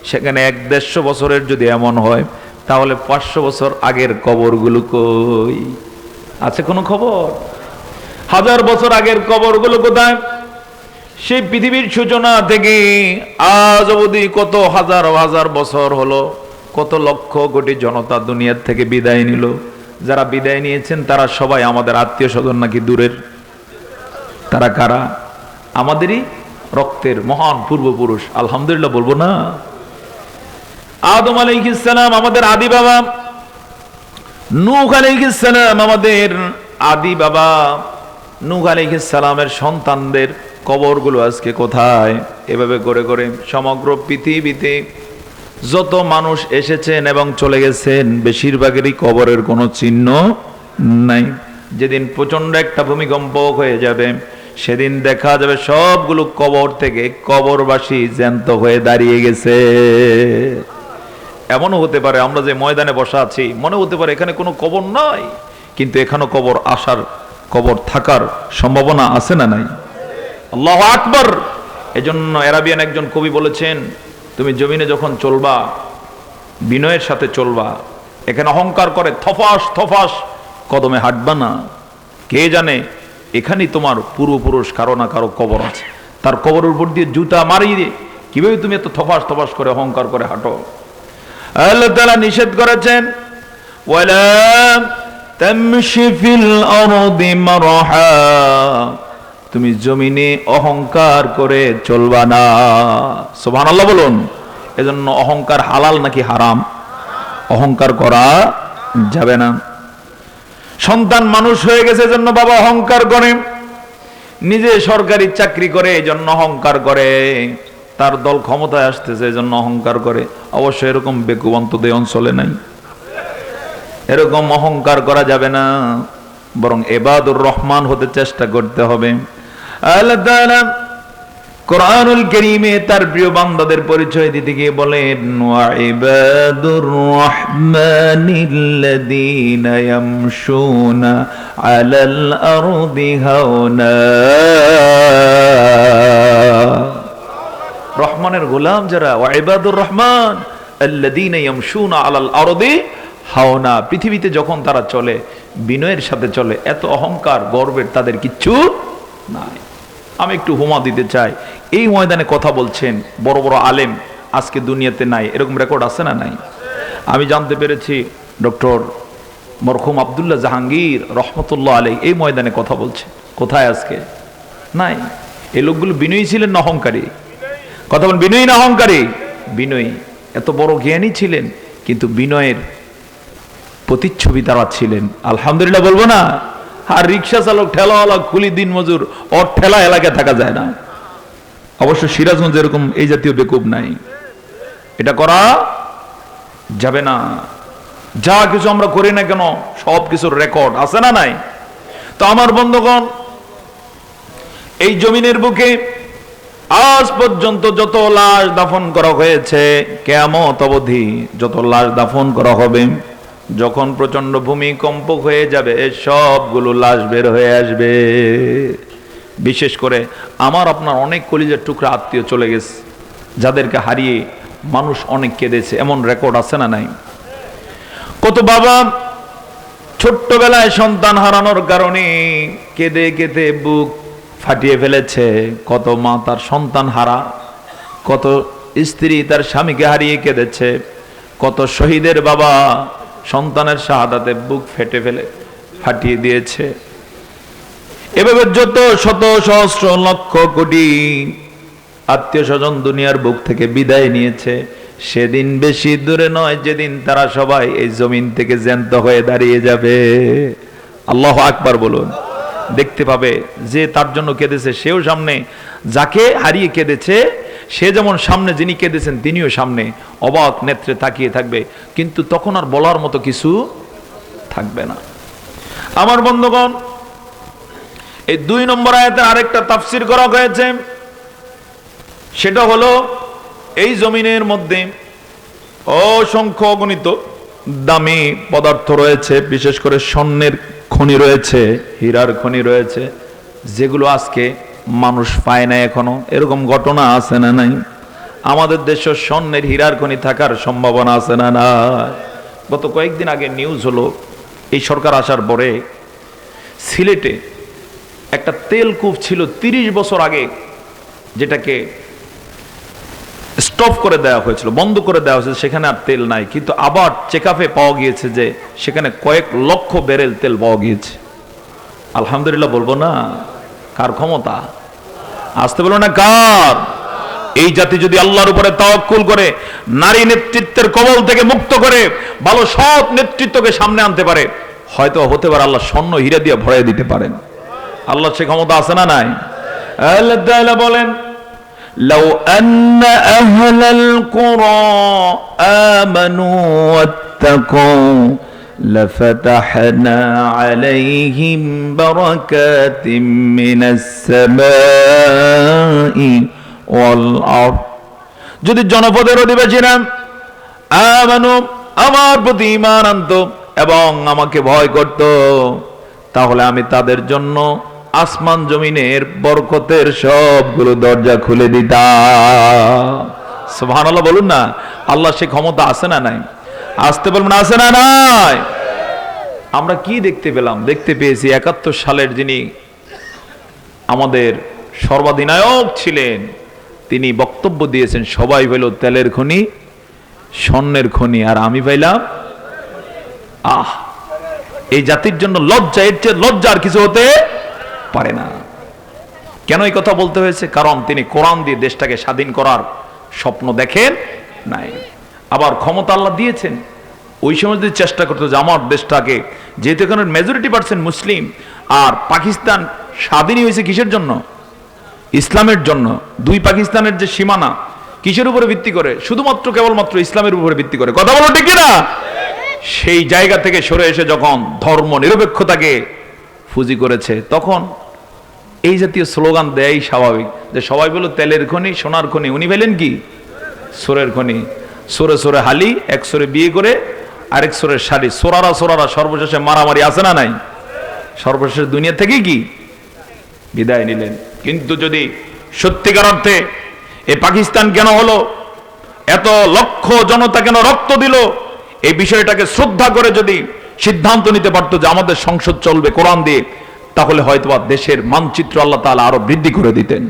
সেখানে 100-150 বছরের যদি এমন হয়, তাহলে 500 বছর আগের কবরগুলো কই? আছে কোনো খবর? 1000 বছর আগের কবরগুলো কোথায়? সেই পৃথিবীর সূচনা থেকে আজ অবধি কত হাজার হাজার বছর হলো, কত লক্ষ কোটি জনতা দুনিয়ার থেকে বিদায় নিল। যারা বিদায় নিয়েছেন তারা সবাই আমাদের আত্মীয় স্বজন নাকি দূরের? তারা কারা? আমাদেরই রক্তের মহান পূর্বপুরুষ। আলহামদুলিল্লাহ বলবো না? আদম আলাইহিস সালাম আমাদের আদি বাবা, নূহ আলাইহিস সালাম আমাদের আদি বাবা। নূহ আলাইহিস সালামের সন্তানদের কবরগুলো আজকে কোথায়? এভাবে করে করে সমগ্র পৃথিবীতে যত মানুষ এসেছেন এবং চলে গেছেন বেশিরভাগেরই কবরের কোনো চিহ্ন নাই। যেদিন প্রচন্ড একটা ভূমিকম্প হয়ে যাবে, সেদিন দেখা যাবে সবগুলো কবর থেকে কবরবাসী জ্যান্ত হয়ে দাঁড়িয়ে গেছে। এমনও হতে পারে আমরা যে ময়দানে বসা আছি, মনে হতে পারে এখানে কোনো কবর নাই, কিন্তু এখানেও কবর আসার, কবর থাকার সম্ভাবনা আছে না নাই? আল্লাহু আকবার। এজন্য আরাবিয়ান একজন কবি বলেছেন, তুমি জমিনে যখন চলবা বিনয়ের সাথে চলবা, এখানে অহংকার করে থফাস থফাস কদমে হাঁটবা না। কে জানে এখানেই তোমার পূর্বপুরুষ কারো না কারো কবর আছে, তার কবরের উপর দিয়ে জুতা মারিয়ে দিয়ে কিভাবে তুমি এত থফাস থফাস করে অহংকার করে হাঁটো? আল্লাহ তাআলা নিষেধ করেছেন, ওয়ালা তামশি ফিল আরদি মারহা, তুমি জমিনে অহংকার করে চলবা না। সুবহানাল্লাহ বলুন। এজন্য অহংকার হালাল নাকি হারাম? অহংকার করা যাবে না। সন্তান মানুষ হয়ে গেছে এজন্য বাবা অহংকার করে, নিজে সরকারি চাকরি করে এজন্য অহংকার করে, তার দল ক্ষমতায় আসতেছে এজন্য অহংকার করে। অবশ্য এরকম বেকুব অন্তত এই অঞ্চলে নাই। এরকম অহংকার করা যাবে না, বরং ইবাদুর রহমান হতে চেষ্টা করতে হবে। আল্লাহ তাআলা কোরআনুল কারীমে তার প্রিয় বান্দাদের পরিচয় দিতে গিয়ে বলেন, ওয়া ইবাদুর রহমানিল্লাযীনা ইয়ামশুনা আলাল আরদি হাওনা। রহমানের গোলাম যারা, ওয়া ইবাদুর রহমান আল্লাযীনা ইয়ামশুনা আলাল আরদি হাওনা, পৃথিবীতে যখন তারা চলে বিনয়ের সাথে চলে, এত অহংকার গর্বের তাদের কিচ্ছু নাই। আমি একটু হুমা দিতে চাই, এই ময়দানে কথা বলছেন বড় বড় আলেম আজকে দুনিয়াতে নাই, এরকম রেকর্ড আছে না নাই? আমি জানতে পেরেছি ডক্টর মরহুম আব্দুল্লাহ জাহাঙ্গীর রহমতুল্লাহ আলাইহি এই ময়দানে কথা বলছে। কোথায় আজকে? নাই। এই লোকগুলো বিনয়ী ছিলেন না অহংকারী? কথা বলেন, বিনয়ী না অহংকারী? বিনয়ী। এত বড় জ্ঞানী ছিলেন, কিন্তু বিনয়ের প্রতিচ্ছবি তারা ছিলেন। আলহামদুলিল্লাহ বলবো না? আর রিক্সা চালক, ঠেলাওয়ালা, কুলি, দিন মজুর, ওর ঠেলা এলাকায় থাকা যায় না। অবশ্য সিরাজগঞ্জ এরকম এই জাতীয় বেকুব নাই। এটা করা যাবে না। যা কিছু আমরা করি না কেন সব কিছুর রেকর্ড আছে না নাই? তো আমার বন্ধুগণ, এই জমিনের বুকে আজ পর্যন্ত যত লাশ দাফন করা হয়েছে, কিয়ামত অবধি যত লাশ দাফন করা হবে, যখন প্রচন্ড ভূমিকম্প হয়ে যাবে সবগুলো লাশ বের হয়ে আসবে। বিশেষ করে আমার আপনার অনেক কলিজার টুকরা আত্মীয় চলে গেছে, যাদেরকে হারিয়ে মানুষ অনেক কেঁদেছে, এমন রেকর্ড আছে না নাই? কত বাবা ছোট্টবেলায় সন্তান হারানোর কারণে কেঁদে কেঁদে বুক ফাটিয়ে ফেলেছে। কত মা তার সন্তান হারা, কত স্ত্রী তার স্বামীকে হারিয়ে কেঁদেছে, কত শহীদের বাবা সন্তানের শাহাদাতে বুক ফাটিয়ে দিয়েছে। এভাবে যত শত সহস্র লক্ষ কোটি আত্মীয় স্বজন দুনিয়ার বুক থেকে বিদায় নিয়েছে। সেদিন বেশি দূরে নয় যেদিন তারা সবাই এই জমিন থেকে জ্যান্ত হয়ে দাঁড়িয়ে যাবে। আল্লাহু আকবার বলুন। দেখতে পাবে যে তার জন্য কেঁদেছে সেও সামনে, যাকে হারিয়ে কেঁদেছে সে যেমন সামনে, যিনি কেঁদেছেন তিনিও সামনে অবাক নেত্রে তাকিয়ে থাকবে, কিন্তু তখন আর বলার মতো কিছু থাকবে না। আমার বন্ধুগণ, এই 2 নম্বর আয়াতে আরেকটা তাফসীর করা হয়েছে, সেটা হলো এই জমিনের মধ্যে অসংখ্য অগণিত দামি পদার্থ রয়েছে, বিশেষ করে স্বর্ণের খনি রয়েছে, হীরার খনি রয়েছে, যেগুলো আজকে মানুষ পায় না এখনো। এরকম ঘটনা আছে না নাই? আমাদের দেশে স্বর্ণের হীরার খনি থাকার সম্ভাবনা আছে না না? গত কয়েকদিন আগে নিউজ হলো, এই সরকার আসার পরে সিলেটে একটা তেলকূপ ছিল 30 বছর আগে, যেটাকে স্টপ করে দেওয়া হয়েছিল, বন্ধ করে দেওয়া হয়েছিল, সেখানে আর তেল নাই। কিন্তু আবার চেকআপে পাওয়া গিয়েছে যে সেখানে কয়েক লক্ষ ব্যারেল তেল পাওয়া গিয়েছে। আলহামদুলিল্লাহ বলবো না? কার ক্ষমতা? আসতে বলো না কার? এই জাতি যদি আল্লাহর উপরে তাওয়াক্কুল করে, নারী নেতৃত্বের কবল থেকে মুক্ত করে ভালো সৎ নেতৃত্বকে সামনে আনতে পারে, হয়তো হতে পারে আল্লাহ স্বর্ণ হীরা দিয়ে ভরিয়ে দিতে পারেন। আল্লাহ সে ক্ষমতা আছে না নাই? আল্লাহ তাআলা বলেন, লাউ আন্না আহলাল কুরা আমানু ওয়াত্তাকু লাফাতাহনা আলাইহিম বারাকাতিম মিনাস সামাই ওয়াল আরদ। যদি জনপদের অধিবাসীরা আমানু, আমার প্রতি ঈমান আনতো এবং আমাকে ভয় করত, তাহলে আমি তাদের জন্য আসমান জমিনের বরকতের সবগুলো দরজা খুলে দিতাম। সুবহানাল্লাহ বলুন না। আল্লাহ সে ক্ষমতা আছে না নাই? আসতে বলবেন আছে না নাই? আমরা কি দেখতে পেলাম? দেখতে পেয়েছি ৭১ সালের যিনি আমাদের সর্বাধিনায়ক ছিলেন, তিনি বক্তব্য দিয়েছেন সবাই পেল তেলের খনি, স্বর্ণের খনি, আর আমি পাইলাম এই জাতির জন্য লজ্জা, এর চেয়ে লজ্জা আর কিছু হতে পারে না। কেন এই কথা বলতে হয়েছে? কারণ তিনি কোরআন দিয়ে দেশটাকে স্বাধীন করার স্বপ্ন দেখেন নাই। আবার ক্ষমতা আল্লাহ দিয়েছেন, ওই সময় যদি চেষ্টা করতো যে আমার দেশটাকে, যেহেতু এখানে মেজরিটি পার্সেন্ট মুসলিম, আর পাকিস্তান স্বাধীনই হয়েছে কিসের জন্য? ইসলামের জন্য। দুই পাকিস্তানের যে সীমানা কিসের উপরে ভিত্তি করে? শুধুমাত্র কেবলমাত্র ইসলামের উপরে ভিত্তি করে। কথা বলো ঠিক কিনা? সেই জায়গা থেকে সরে এসে যখন ধর্ম নিরপেক্ষতাকে ফুজি করেছে, তখন এই জাতীয় স্লোগান দেয়াই স্বাভাবিক, যে সবাই বলো তেলের খনি, সোনার খনি, উনি পেলেন কি? সোরের খনি। সোরে সোরে হালি, এক সোরে বিয়ে করে আরেক সোরের শাড়ি, সোরারা সোরারা সর্বশেষে মারামারি আছে না নাই? সর্বশেষ দুনিয়া থেকে কি বিদায় নিলেন। কিন্তু যদি সত্যিকার অর্থে এই পাকিস্তান কেন হলো, এত লক্ষ জনতা কেন রক্ত দিল, এই বিষয়টাকে শ্রদ্ধা করে যদি সিদ্ধান্ত নিতে পারতো যে আমাদের সংসদ চলবে কোরআন দিয়ে, তাহলে হয়তোবা দেশের মানচিত্র আল্লাহ তাআলা আরো বৃদ্ধি করে দিতেন।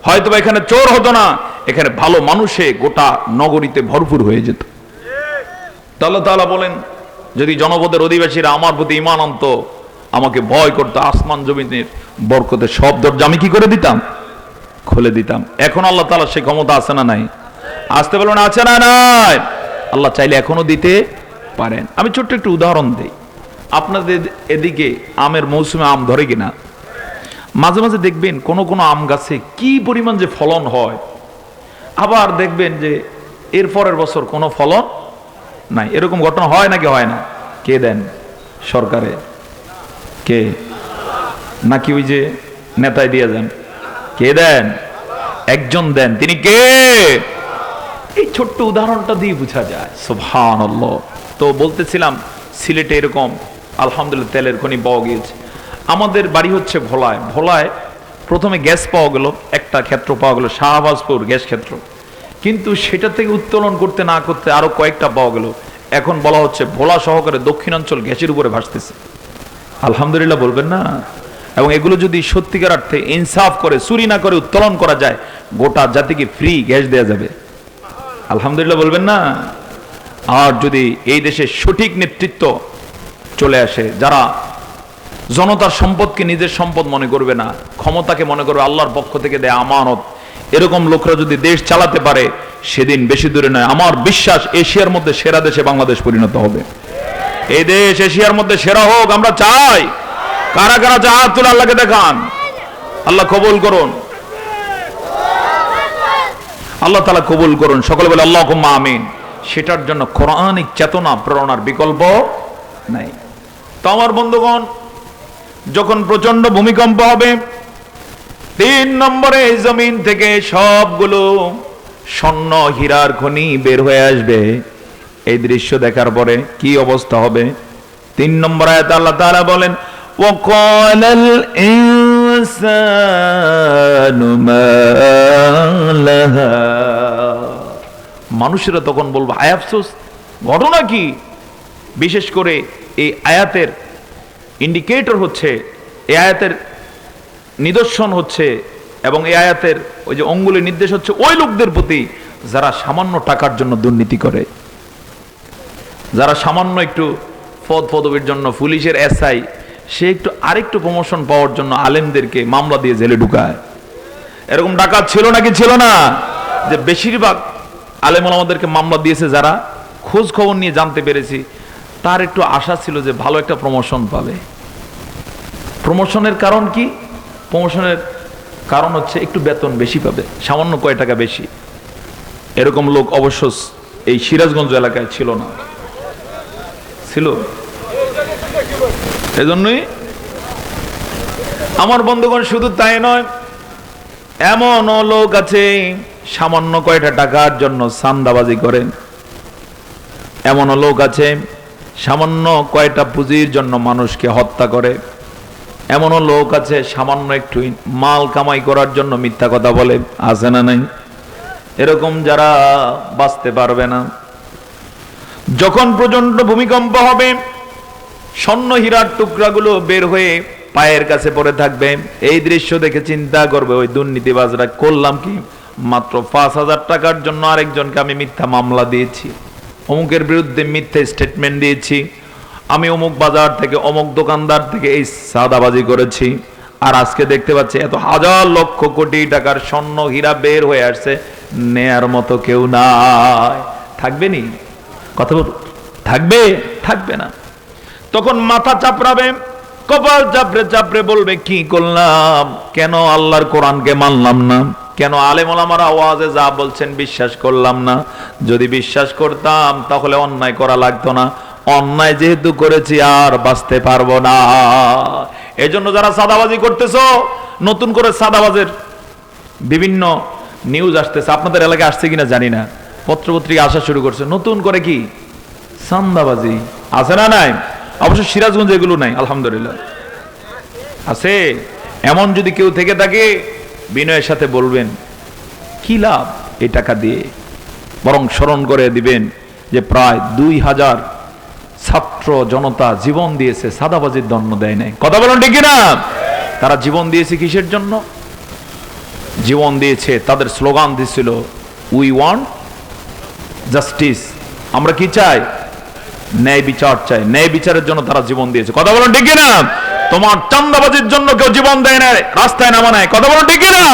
হয়তোবা এখানে চোর হতো না, এখানে ভালো মানুষে গোটা নগরীতে ভরপুর হয়ে যেত। আল্লাহ তাআলা বলেন, যদি জনপদের অধিবাসীরা আমার প্রতি ঈমান আনতো, আমাকে ভয় করতো, আসমান জমিনের বরকতের সব দরজা আমি কি করে দিতাম? খুলে দিতাম। এখন আল্লাহ তাআলা সে ক্ষমতা আছে না নাই? আসতে বলুন আছে না নাই? আল্লাহ চাইলে এখনো দিতে পারেন। আমি ছোট্ট একটু উদাহরণ দিই। আপনাদের এদিকে আমের মৌসুমে আম ধরে কিনা? মাঝে মাঝে দেখবেন কোন কোন আম গাছে কি পরিমাণ যে ফলন হয়, আবার দেখবেন যে এর পরের বছর কোনো ফলন নাই। এরকম ঘটনা হয় নাকি হয় না? কে দেন? সরকারে? কে? নাকি ওই যে নেতায় দিয়ে যান? কে দেন? একজন দেন, তিনি কে? এই ছোট্ট উদাহরণটা দিয়ে বোঝা যায়। সুবহানাল্লাহ। তো বলতেছিলাম সিলেটে এরকম আলহামদুলিল্লাহ তেলের খনি পাওয়া গিয়েছে। আমাদের বাড়ি হচ্ছে ভোলায়। ভোলায় প্রথমে গ্যাস পাওয়া গেল, একটা ক্ষেত্র পাওয়া গেল, শাহবাজপুর গ্যাস ক্ষেত্র, কিন্তু সেটা থেকে উত্তোলন করতে না করতে আরো কয়েকটা পাওয়া গেল। এখন বলা হচ্ছে ভোলা সহকারে দক্ষিণাঞ্চল গ্যাসের উপরে ভাসতেছে। আলহামদুলিল্লাহ বলবেন না? এবং এগুলো যদি সত্যিকার অর্থে ইনসাফ করে, চুরি না করে উত্তোলন করা যায়, গোটা জাতিকে ফ্রি গ্যাস দেওয়া যাবে। আলহামদুলিল্লাহ বলবেন না? আর যদি এই দেশে সঠিক নেতৃত্ব চলে আসে, যারা জনতার সম্পদকে নিজের সম্পদ মনে করবে না, ক্ষমতাকে মনে করবে আল্লাহর পক্ষ থেকে দেয়া আমানত, এরকম লোকরা যদি দেশ চালাতে পারে, সেদিন বেশি দূরে নয়, আমার বিশ্বাস এশিয়ার মধ্যে সেরা দেশে বাংলাদেশ পরিণত হবে। এই দেশ এশিয়ার মধ্যে সেরা হোক আমরা চাই। কারা কারা চায় হাত তুলে আল্লাহকে দেখান। আল্লাহ কবুল করুন, আল্লাহ তাআলা কবুল করুন। সকলে বলে আল্লাহুম্মা আমিন। সেটার জন্য কোরআনিক চেতনা প্রেরণার বিকল্প নাই। তো আমার বন্ধুগণ, যখন প্রচন্ড ভূমিকম্প হবে, 3 নম্বরে জমিন থেকে সবগুলো স্বর্ণ হীরার খনি বের হয়ে আসবে। এই দৃশ্য দেখার পরে কি অবস্থা হবে? 3 নম্বর আয়াতে আল্লাহ তাআলা বলেন, ওয়াকালাল ইনসানু মা লাহা। মানুষেরা তখন বলবে হায় আফসোস, ঘটনা কি? বিশেষ করে এই আয়াতের ইন্ডিকেটর হচ্ছে, এই আয়াতের নিদর্শন হচ্ছে, এবং এই আয়াতের ওই যে অঙ্গুলের নির্দেশ হচ্ছে ওই লোকদের প্রতি যারা সামান্য টাকার জন্য দুর্নীতি করে, যারা সামান্য একটু পদ পদবীর জন্য পুলিশের এসআই, সে একটু আরেকটু প্রমোশন পাওয়ার জন্য আলেমদেরকে মামলা দিয়ে জেলে ঢুকায়। এরকম ডাকাত ছিল নাকি ছিল না? যে বেশিরভাগ আলেম ওলামাদেরকে মামলা দিয়েছে যারা, খোঁজ খবর নিয়ে জানতে পেরেছি তার একটু আশা ছিল যে ভালো একটা প্রমোশন পাবে। প্রমোশনের কারণ কি? প্রমোশনের কারণ হচ্ছে একটু বেতন বেশি পাবে, সামান্য কয় টাকা বেশি। এরকম লোক অবশ্য এই সিরাজগঞ্জ এলাকায় ছিল না, ছিল এজন্যই আমার বন্ধুগণ, শুধু তাই নয়, এমনও লোক আছে সামান্য কয়টা টাকার জন্য চাঁদাবাজি করে, এমনও লোক আছে সামান্য কয়টা পুঁজির জন্য মানুষকে হত্যা করে, এমনও লোক আছে সামান্য একটু মাল কামাই করার জন্য মিথ্যা কথা বলে, আছে না নাই? এরকম যারা বাঁচতে পারবে না। যখন প্রচন্ড ভূমিকম্প হবে, স্বর্ণ হীরার টুকরাগুলো বের হয়ে পায়ের কাছে পড়ে থাকবে, এই দৃশ্য দেখে চিন্তা করবে ওই দুর্নীতিবাজরা করলাম কি, মাত্র 5,000 টাকার জন্য আরেকজনকে আমি মিথ্যা মামলা দিয়েছি, অমুকের বিরুদ্ধে মিথ্যা স্টেটমেন্ট দিয়েছি, আমি অমুক বাজার থেকে অমুক দোকানদার থেকে এই সাদাবাজি করেছি, আর আজকে দেখতে পাচ্ছি এত হাজার লক্ষ কোটি টাকার স্বর্ণ হীরা বের হয়ে আসছে, নেয়ার মতো কেউ নাই। থাকবে নি? কথা বল, থাকবে? থাকবে না। তখন মাথা চাপড়াবে, কপাল চাপড়ে চাপড়ে বলবে কি করলাম, কেন আল্লাহর কোরআনকে মানলাম না, কেন আলেম ওলামারা আওয়াজে যা বলছেন বিশ্বাস করলাম না, যদি বিশ্বাস করতাম তাহলে অন্যায় করা লাগতো না, অন্যায় যেহেতু করেছি আর বাঁচতে পারবো না। এজন্য যারা সাদাবাজি করতেছো, নতুন করে সাদাবাজের বিভিন্ন নিউজ আসতেছে, আপনাদের এলাকায় আসছে কিনা জানি না, পত্রপত্রিকা আসা শুরু করছে, নতুন করে কি চাঁদাবাজি আছে না নাই? অবশ্য সিরাজগঞ্জ এগুলো নাই, আলহামদুলিল্লাহ আছে। এমন যদি কেউ থেকে থাকে, বিনয়ের সাথে বলবেন কি লাভ এই টাকা দিয়ে, বরং স্মরণ করে দিবেন যে প্রায় 2,000 ছাত্র জনতা জীবন দিয়েছে, সাদাবাজির দণ্ড দেয় নাই। কথা বলেন ঠিক না? তারা জীবন দিয়েছে কিসের জন্য? জীবন দিয়েছে, তাদের স্লোগান দিছিল উই ওয়ান্ট জাস্টিস, আমরা কি চাই? ন্যায় বিচার চাই। ন্যায় বিচারের জন্য তারা জীবন দিয়েছে। কথা বলেন ঠিক না? তোমার চাঁদাবাজির জন্য কেউ জীবন দেয় না, রাস্তায় নামা নাই। কথা বলেন ঠিক না?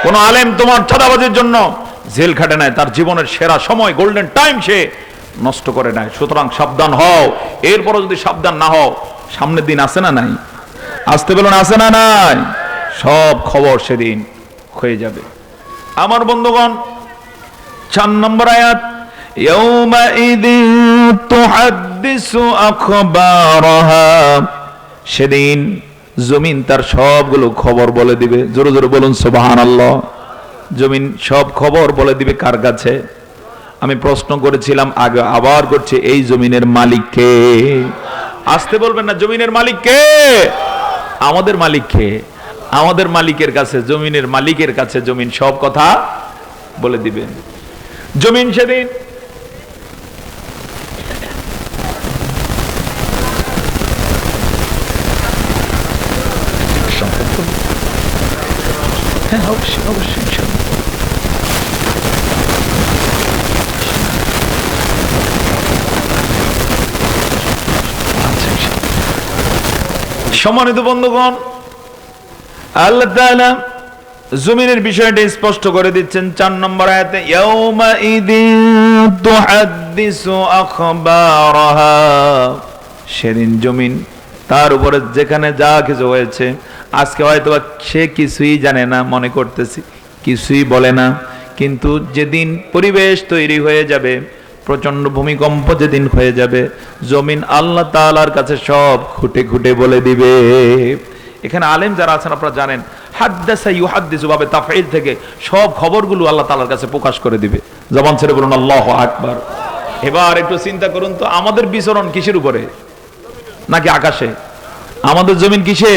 কোন আলেম তোমার চাঁদাবাজির জন্য জেল খাটে নাই, তার জীবনের সেরা সময় গোল্ডেন টাইম সে নষ্ট করে নাই। সুতরাং সাবধান হও, এরপরও যদি সাবধান না হও, সামনের দিন আছে না নাই? আসতে বলুন আছে না নাই? সব খবর সেদিন হয়ে যাবে। আমার বন্ধুগণ, 4 নম্বর আয়াত, ইয়াউমাইযিন তুহাদ্দিসু আখবারাহা, সেদিন জমিন তার সবগুলো খবর বলে দিবে। জোরে জোরে বলুন সুবহানাল্লাহ। জমিন সব খবর বলে দিবে কার কাছে? আমি প্রশ্ন করেছিলাম আগে, আবার করছি, এই জমিনের মালিক কে? আসতে বলবেন না, জমিনের মালিক কে? আমাদের মালিক কে? আমাদের মালিকের কাছে, জমিনের মালিকের কাছে জমিন সব কথা বলে দিবেন। জমিন সেদিন হ্যাঁ অবশ্যই অবশ্যই সম্মানিত বন্ধুগণ, আল্লাহ তাআলা জমিনের বিষয়টা স্পষ্ট করে দিচ্ছেন 4 নম্বর আয়াতে, ইয়াউমাইযিন তুহাদ্দিসু আখবারাহা, সেদিন জমিন তার উপরে যেখানে যা কিছু হয়েছে, আজকে হয়তো সে কিছুই জানে না, মনে করতেছি কিছুই বলে না, কিন্তু যেদিন পরিবেশ তৈরি হয়ে যাবে, প্রচন্ড ভূমিকম্প যেদিন হয়ে যাবে, জমিন আল্লাহ তাআলার কাছে সব খুঁটে খুঁটে বলে দিবে। এখানে আলেম যারা আছেন আপনারা জানেন, হাদ্দাসা ইউহাদ্দিসু ভাবে তাফঈল থেকে সব খবরগুলো আল্লাহ তাআলার কাছে প্রকাশ করে দিবে। জবান ছেড়ে বলুন আল্লাহু আকবার। এবার একটু চিন্তা করুন তো, আমাদের বিচরণ কিসের উপরে? নাকি আকাশে? আমাদের জমিন কিসে?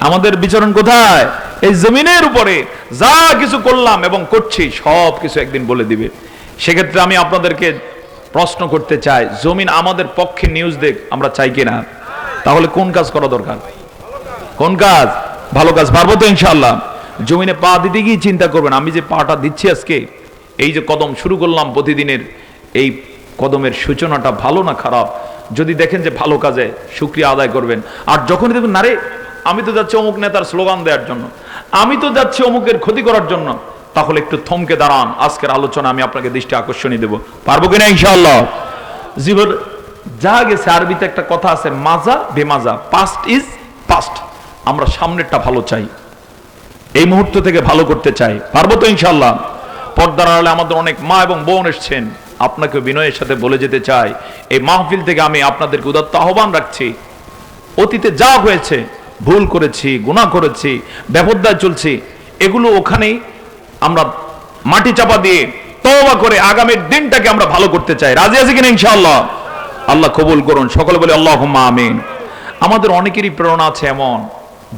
আমাদের বিচরণ কোথায়? এই জমিনের উপরে। যা কিছু করলাম এবং করছি সব কিছু একদিন বলে দিবে। সেক্ষেত্রে আমি আপনাদেরকে প্রশ্ন করতে চাই, জমিন আমাদের পক্ষে নিউজ দেখ, আমরা চাই কিনা? তাহলে কোন কাজ করা দরকার? কোন কাজ? ভালো কাজ। পারবো তো ইনশাআল্লাহ? জমিনে পা দিতে গিয়ে চিন্তা করবেন, আমি যে পাটা দিচ্ছি আজকে, এই যে কদম শুরু করলাম প্রতিদিনের, এই কদমের সূচনাটা ভালো না খারাপ? যদি দেখেন যে ভালো কাজে, শুকরিয়া আদায় করবেন। আর যখনই দেখবেন না রে, আমি তো যাচ্ছি অমুক নেতার স্লোগান দেওয়ার জন্য, আমি তো যাচ্ছি অমুকের ক্ষতি করার জন্য, তাহলে একটু থমকে দাঁড়ান। আজকের আলোচনা আমি আপনাকে দৃষ্টি আকর্ষণই দেব। পারবো কিনা ইনশাআল্লাহ? জীবন যা গেছে, আরবিতে একটা কথা আছে, মাজা বেমাজা, পাস্ট ইজ পাস্ট। আমরা সামনেরটা ভালো চাই, এই মুহূর্ত থেকে ভালো করতে চাই। পারবো তো ইনশাআল্লাহ? পর্দার আড়ালে আমাদের অনেক মা এবং বোন এসছেন, আপনাকে বিনয়ের সাথে বলে যেতে চাই, এই মাহফিল থেকে আমি আপনাদেরকে উদাত্ত আহ্বান রাখছি, অতীতে যা হয়েছে, ভুল করেছি, গুনাহ করেছি, বেপরদায় চলছি, এগুলো ওখানেই আমরা মাটি চাপা দিয়ে তওবা করে আগামীর দিনটাকে আমরা ভালো করতে চাই। রাজি আছি কিনা ইনশাআল্লাহ? আল্লাহ কবুল করুন, সকলে বলে আল্লাহুম্মা আমিন। আমাদের অনেকেরই প্রেরণা আছে এমন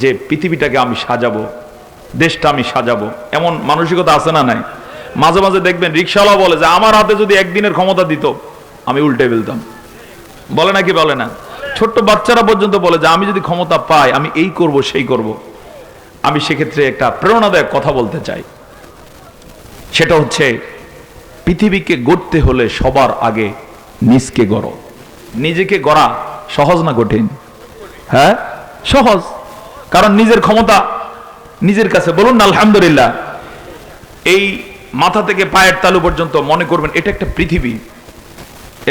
যে পৃথিবীটাকে আমি সাজাবো, দেশটা আমি সাজাবো, এমন মানসিকতা আছে না নাই? মাঝে মাঝে দেখবেন রিকশাওয়ালা বলে যে আমার হাতে যদি একদিনের ক্ষমতা দিত আমি উল্টে ফেলতাম, বলে নাকি বলে না? ছোট্ট বাচ্চারা পর্যন্ত বলে যে আমি যদি ক্ষমতা পাই আমি এই করব সেই করব। আমি সেক্ষেত্রে একটা প্রেরণাদায়ক কথা বলতে চাই, সেটা হচ্ছে পৃথিবীকে গড়তে হলে সবার আগে নিজকে গড়ো। নিজেকে গড়া সহজ না কঠিন? হ্যাঁ, সহজ। কারণ নিজের ক্ষমতা নিজের কাছে। বলুন না আলহামদুলিল্লাহ। এই মাথা থেকে পায়ের তালু পর্যন্ত মনে করবেন এটা একটা পৃথিবী।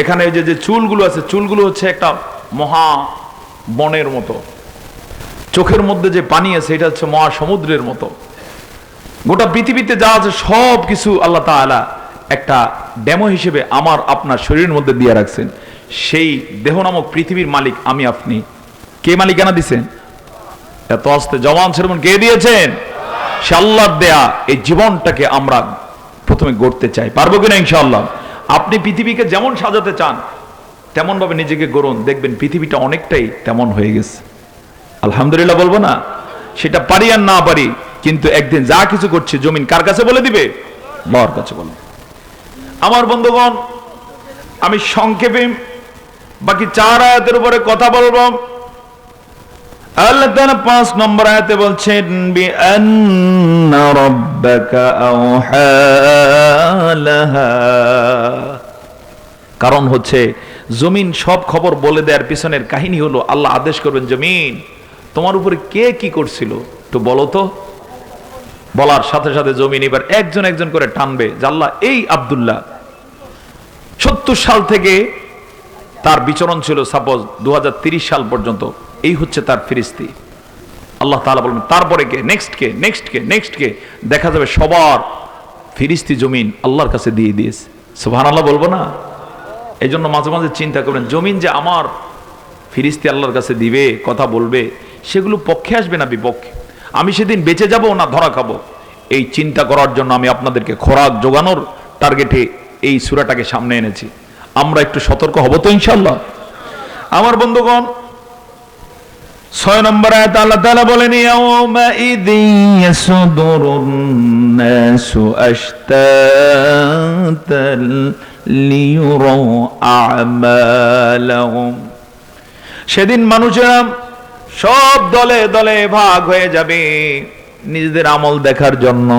এখানে যে চুলগুলো আছে, চুলগুলো হচ্ছে একটা মহা বনের মতো। চোখের মধ্যে যে পানি আছে এটা হচ্ছে মহা সমুদ্রের মতো। গোটা পৃথিবীতে যা আছে সব কিছু আল্লাহ তাআলা একটা ডেমো হিসেবে আমার আপনার শরীরের মধ্যে দিয়ে রাখছেন। সেই দেহ নামক পৃথিবীর মালিক আমি আপনি। কে মালিকানা দিছেন? এত আস্তে জওয়ান ছেলে কে দিয়েছেন? সে আল্লাহর দেয়া এই জীবনটাকে আমরা প্রথমে গড়তে চাই। পারবো কিনা ইনশাআল্লাহ? আপনি পৃথিবীকে যেমন সাজাতে চান তেমন ভাবে নিজেকে গড়ুন, দেখবেন পৃথিবীটা অনেকটাই তেমন হয়ে গেছে। আলহামদুলিল্লাহ বলবো না? সেটা পারি আর না পারি, কিন্তু একদিন যা কিছু করছি জমিন কার কাছে বলে দিবে? আল্লাহর কাছে বলে। আমার বন্ধুগণ, আমি সংক্ষেপে বাকি 4 আয়াতের উপরে কথা বলবো। আল্লাহ তাআলা 5 নম্বর আয়াতে বলছেন বিআন্না রাব্বাকা আওহা লাহা। কারণ হচ্ছে জমিন সব খবর বলে দেওয়ার পিছনের কাহিনী হলো আল্লাহ আদেশ করবেন, জমিন তোমার উপরে কে কি করছিল একটু বলো তো। বলার সাথে সাথে জমিন এবার একজন একজন করে টানবে যে আল্লাহ এই আব্দুল্লাহ 70 সাল থেকে তার বিচরণ ছিল সাপোজ 2030 সাল পর্যন্ত, এই হচ্ছে তার ফিরিস্তি। আল্লাহ তাআলা বলবেন তারপরে কে, নেক্সট কে, নেক্সট কে, নেক্সট কে। দেখা যাবে সবার ফিরিস্তি জমিন আল্লাহর কাছে দিয়ে দিয়েছে। সুবহানাল্লাহ বলবো না? এই জন্য মাঝে মাঝে চিন্তা করবেন, জমিন যে আমার ফিরিস্তি আল্লাহর কাছে দিবে, কথা বলবে, সেগুলো পক্ষে আসবে না বিপক্ষে? আমি সেদিন বেঁচে যাব না ধরা খাবো? এই চিন্তা করার জন্য আমি আপনাদেরকে খোরাক জোগানোর টার্গেটে এই সূরাটাকে সামনে এনেছি। আমরা একটু সতর্ক হব তো ইনশাআল্লাহ? আমার বন্ধুগণ, 6 নম্বর আয়াতে আল্লাহ তাআলা বলেন ইয়াউমা ইযি ইয়াসদুরুন নাসু আশতাতাল লিয়ুরাউ আমালাহুম। সেদিন মানুষেরা সব দলে দলে ভাগ হয়ে যাবে নিজেদের আমল দেখার জন্য।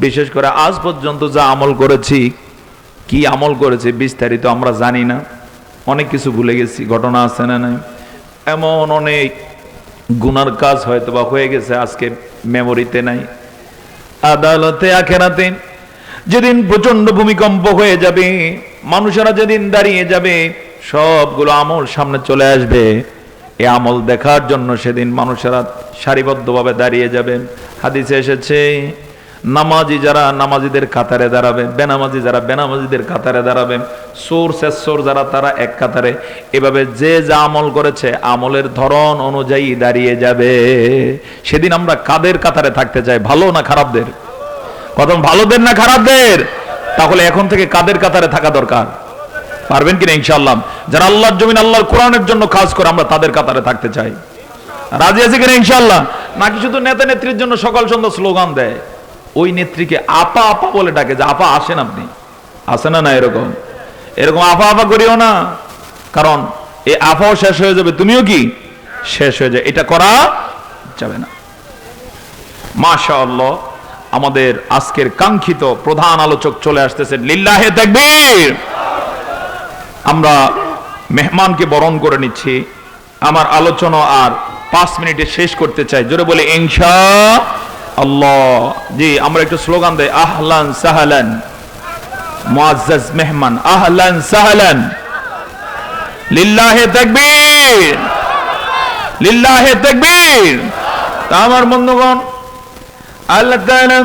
বিশেষ করে আজ পর্যন্ত যা আমল করেছি, কি আমল করেছে বিস্তারিত আমরা জানি না, অনেক কিছু ভুলে গেছি। ঘটনা আছে না নাই? এমন অনেক গুনার কাজ হয়তো বা হয়ে গেছে আজকে মেমোরিতে নাই। আদালতে আখেরাতে যেদিন প্রচন্ড ভূমিকম্প হয়ে যাবে, মানুষেরা যেদিন দাঁড়িয়ে যাবে, সবগুলো আমল সামনে চলে আসবে। এই আমল দেখার জন্য সেদিন মানুষেরা সারিবদ্ধভাবে দাঁড়িয়ে যাবেন। হাদিসে এসেছে নামাজি যারা নামাজিদের কাতারে দাঁড়াবে, বেনামাজি যারা বেনামাজিদের কাতারে দাঁড়াবে, চোর শেষচোর যারা তারা এক কাতারে। এভাবে যে যা আমল করেছে আমলের ধরন অনুযায়ী দাঁড়িয়ে যাবে। সেদিন আমরা কাদের কাতারে থাকতে চাই? ভালো না খারাপদের? কদম ভালোদের না খারাপদের? তাহলে এখন থেকে কাদের কাতারে থাকা দরকার? পারবেন কিনা ইনশাআল্লাহ? যারা আল্লাহর জমিন আল্লাহর কোরআনের জন্য কাজ করে আমরা তাদের কাতারে থাকতে চাই। রাজি আছে কিনা ইনশাআল্লাহ? নাকি শুধু নেতা নেত্রীর জন্য সকাল সন্ধ্যা স্লোগান দেয়, ওই নেত্রীকে আপা আপা বলে ডাকে যে আপা আসেন আপনি? আসে না? না এরকম এরকম আপা আপা করিও না, কারণ এই আপাও শেষ হয়ে যাবে, তুমিও কি শেষ হয়ে যায়। এটা করা যাবে না। মাশাআল্লাহ, আমাদের আজকের কাঙ্ক্ষিত প্রধান আলোচক চলে আসতেছেন। লিল্লাহে তাকবীর। আমরা মেহমানকে বরণ করে নিচ্ছি। আমার আলোচনা আর 5 মিনিটে শেষ করতে চাই। জোরে বলে ইনশাআল্লাহ। জি, আমরা একটু স্লোগান দেই, আহলান সাহলান মুআজ্জাজ মেহমান, আহলান সাহলান। লিল্লাহে তাকবীর, লিল্লাহে তাকবীর। আমার বন্ধুগণ, আল্লাহ তাআলা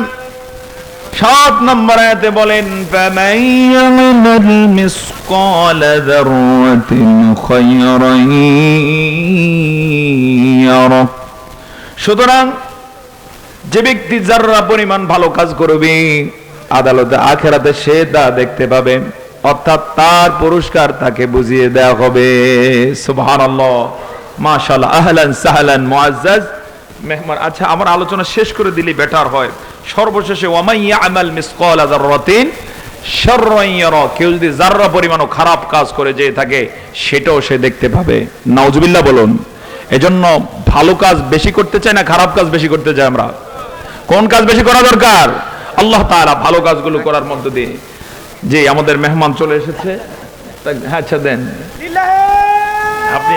7 নম্বর আয়াতে বলেন ফামান ইয়ামাল মিসকালা যাররাতিন খায়রান ইয়ারা। সুতরাং যে ব্যক্তি যাররা পরিমাণ ভালো কাজ করবে আদালতে আখিরাতে সে তা দেখতে পাবে, অর্থাৎ তার পুরস্কার তাকে বুঝিয়ে দেওয়া হবে। সুবহানাল্লাহ, মাশাআল্লাহ, আহলান সাহলান মুআজ্জাজ মেহমান। আচ্ছা, আমার আলোচনা শেষ করে দিলে বেটার হয়। সর্বশেষে ওয়ামান ইয়ামাল মিসকালা যাররাতিন শাররান ইয়ারা, কেউ যদি যাররা পরিমাণও খারাপ কাজ করে যে থাকে সেটাও সে দেখতে পাবে। নাউজুবিল্লাহ বলুন। এজন্য ভালো কাজ বেশি করতে চাই না খারাপ কাজ বেশি করতে চাই? আমরা কোন কাজ বেশি করা দরকার? আল্লাহ তাআলা ভালো কাজগুলো করার মধ্য দিয়ে। যে আমাদের মেহমান চলে এসেছে, হ্যাঁ আচ্ছা দেন আপনি।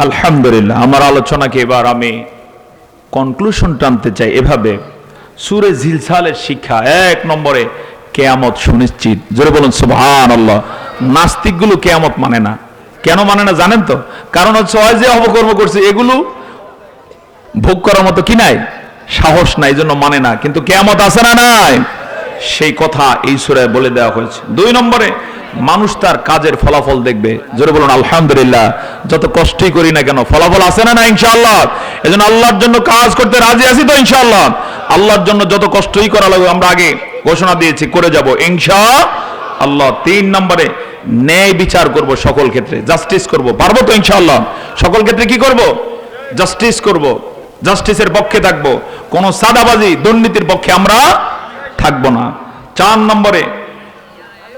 আলহামদুলিল্লাহ, আমার আলোচনাকে এবার আমি কনক্লুশন টানতে চাই এভাবে। সূরা জিলজালের শিক্ষা 1 নম্বরে কিয়ামত সুনিশ্চিত। জোরে বলুন সুবহানাল্লাহ। নাস্তিকগুলো কিয়ামত মানে না। কেন মানে না জানেন তো? কারণ হচ্ছে ওই যে অপকর্ম করছে এগুলো ভোগ করার মতো কি নাই, সাহস নাই, এজন্য মানে না। কিন্তু কিয়ামত আছে না নাই, সেই কথা এই সূরায় বলে দেওয়া হয়েছে। 2 নম্বরে মানুষ তার কাজের ফলাফল দেখবে। জোরে বলুন আলহামদুলিল্লাহ। যত কষ্টই করি না কেন ফলাফল আছে না না ইনশাআল্লাহ। এজন্য আল্লাহর জন্য কাজ করতে রাজি আছি তো ইনশাআল্লাহ। আল্লাহর জন্য যত কষ্টই করা লাগবে আমরা আগে ঘোষণা দিয়েছি করে যাব ইনশাআল্লাহ। 3 নম্বরে ন্যায় বিচার করব, সকল ক্ষেত্রে জাস্টিস করব। পারবো তো ইনশাআল্লাহ? সকল ক্ষেত্রে কি করব? জাস্টিস করব, জাস্টিসের পক্ষে থাকব। কোন সাদাবাজি দুর্নীতির পক্ষে আমরা থাকব না। 4 নম্বরে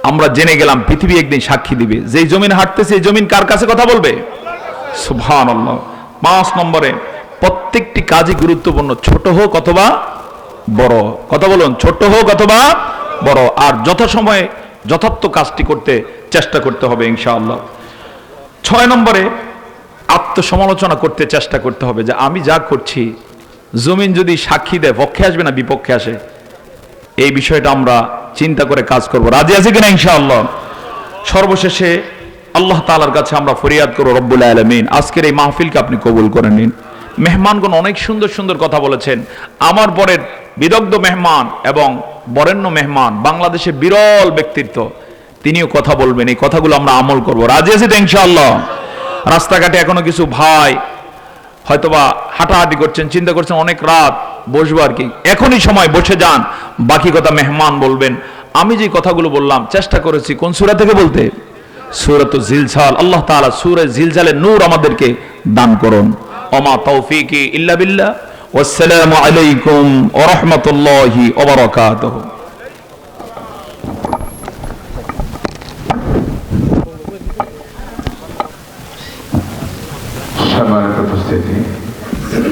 আমরা জেনে গেলাম পৃথিবী একদিন সাক্ষী দিবে। যেই জমিন হাঁটতেছে এই জমিন কার কাছে কথা বলবে? সুবহানাল্লাহ। 5 নম্বরে প্রত্যেকটি কাজই গুরুত্বপূর্ণ, ছোট হোক অথবা বড়। কথা বলুন, ছোট হোক অথবা বড়। আর যথাসময়ে যথার্থ কাজটি করতে চেষ্টা করতে হবে ইনশাআল্লাহ। 6 নম্বরে আত্মসমালোচনা করতে চেষ্টা করতে হবে যে আমি যা করছি জমিন যদি সাক্ষী দেয় পক্ষে আসবে না বিপক্ষে আসে, এই বিষয়টা আমরা চিন্তা করে কাজ করব। রাজি আছি কিনা ইনশাআল্লাহ? সর্বশেষে আল্লাহ তাআলার কাছে আমরা ফরিয়াদ করব, রব্বুল আলামিন আজকের এই মাহফিলকে আপনি কবুল করে নিন। মেহমানগণ অনেক সুন্দর সুন্দর কথা বলেছেন। আমার পরের বিদগ্ধ মেহমান এবং বরেণ্য মেহমান, বাংলাদেশে বিরল ব্যক্তিত্ব, তিনিও কথা বলবেন। এই কথাগুলো আমরা আমল করব। রাজি আছি তো ইনশাআল্লাহ? রাস্তাঘাটে এখনো কিছু ভাই হয়তোবা হাঁটাহাঁটি করছেন, চিন্তা করছেন অনেক রাত বসবো আর কি, এখনই সময়, বসে যান। বাকি কথা মেহমান বলবেন। আমি যে কথাগুলো বললাম চেষ্টা করেছি কোন সূরা থেকে বলতে? সূরাতুল জিলজাল। আল্লাহ তাআলা সূরা জিলজালের নূর আমাদেরকে দান করুন। ওমা তৌফিকি ইল্লা বিল্লাহ। ওয়াসসালামু আলাইকুম ওয়া রাহমাতুল্লাহি ওয়া বারাকাতুহু। সম্মানিত উপস্থিতি,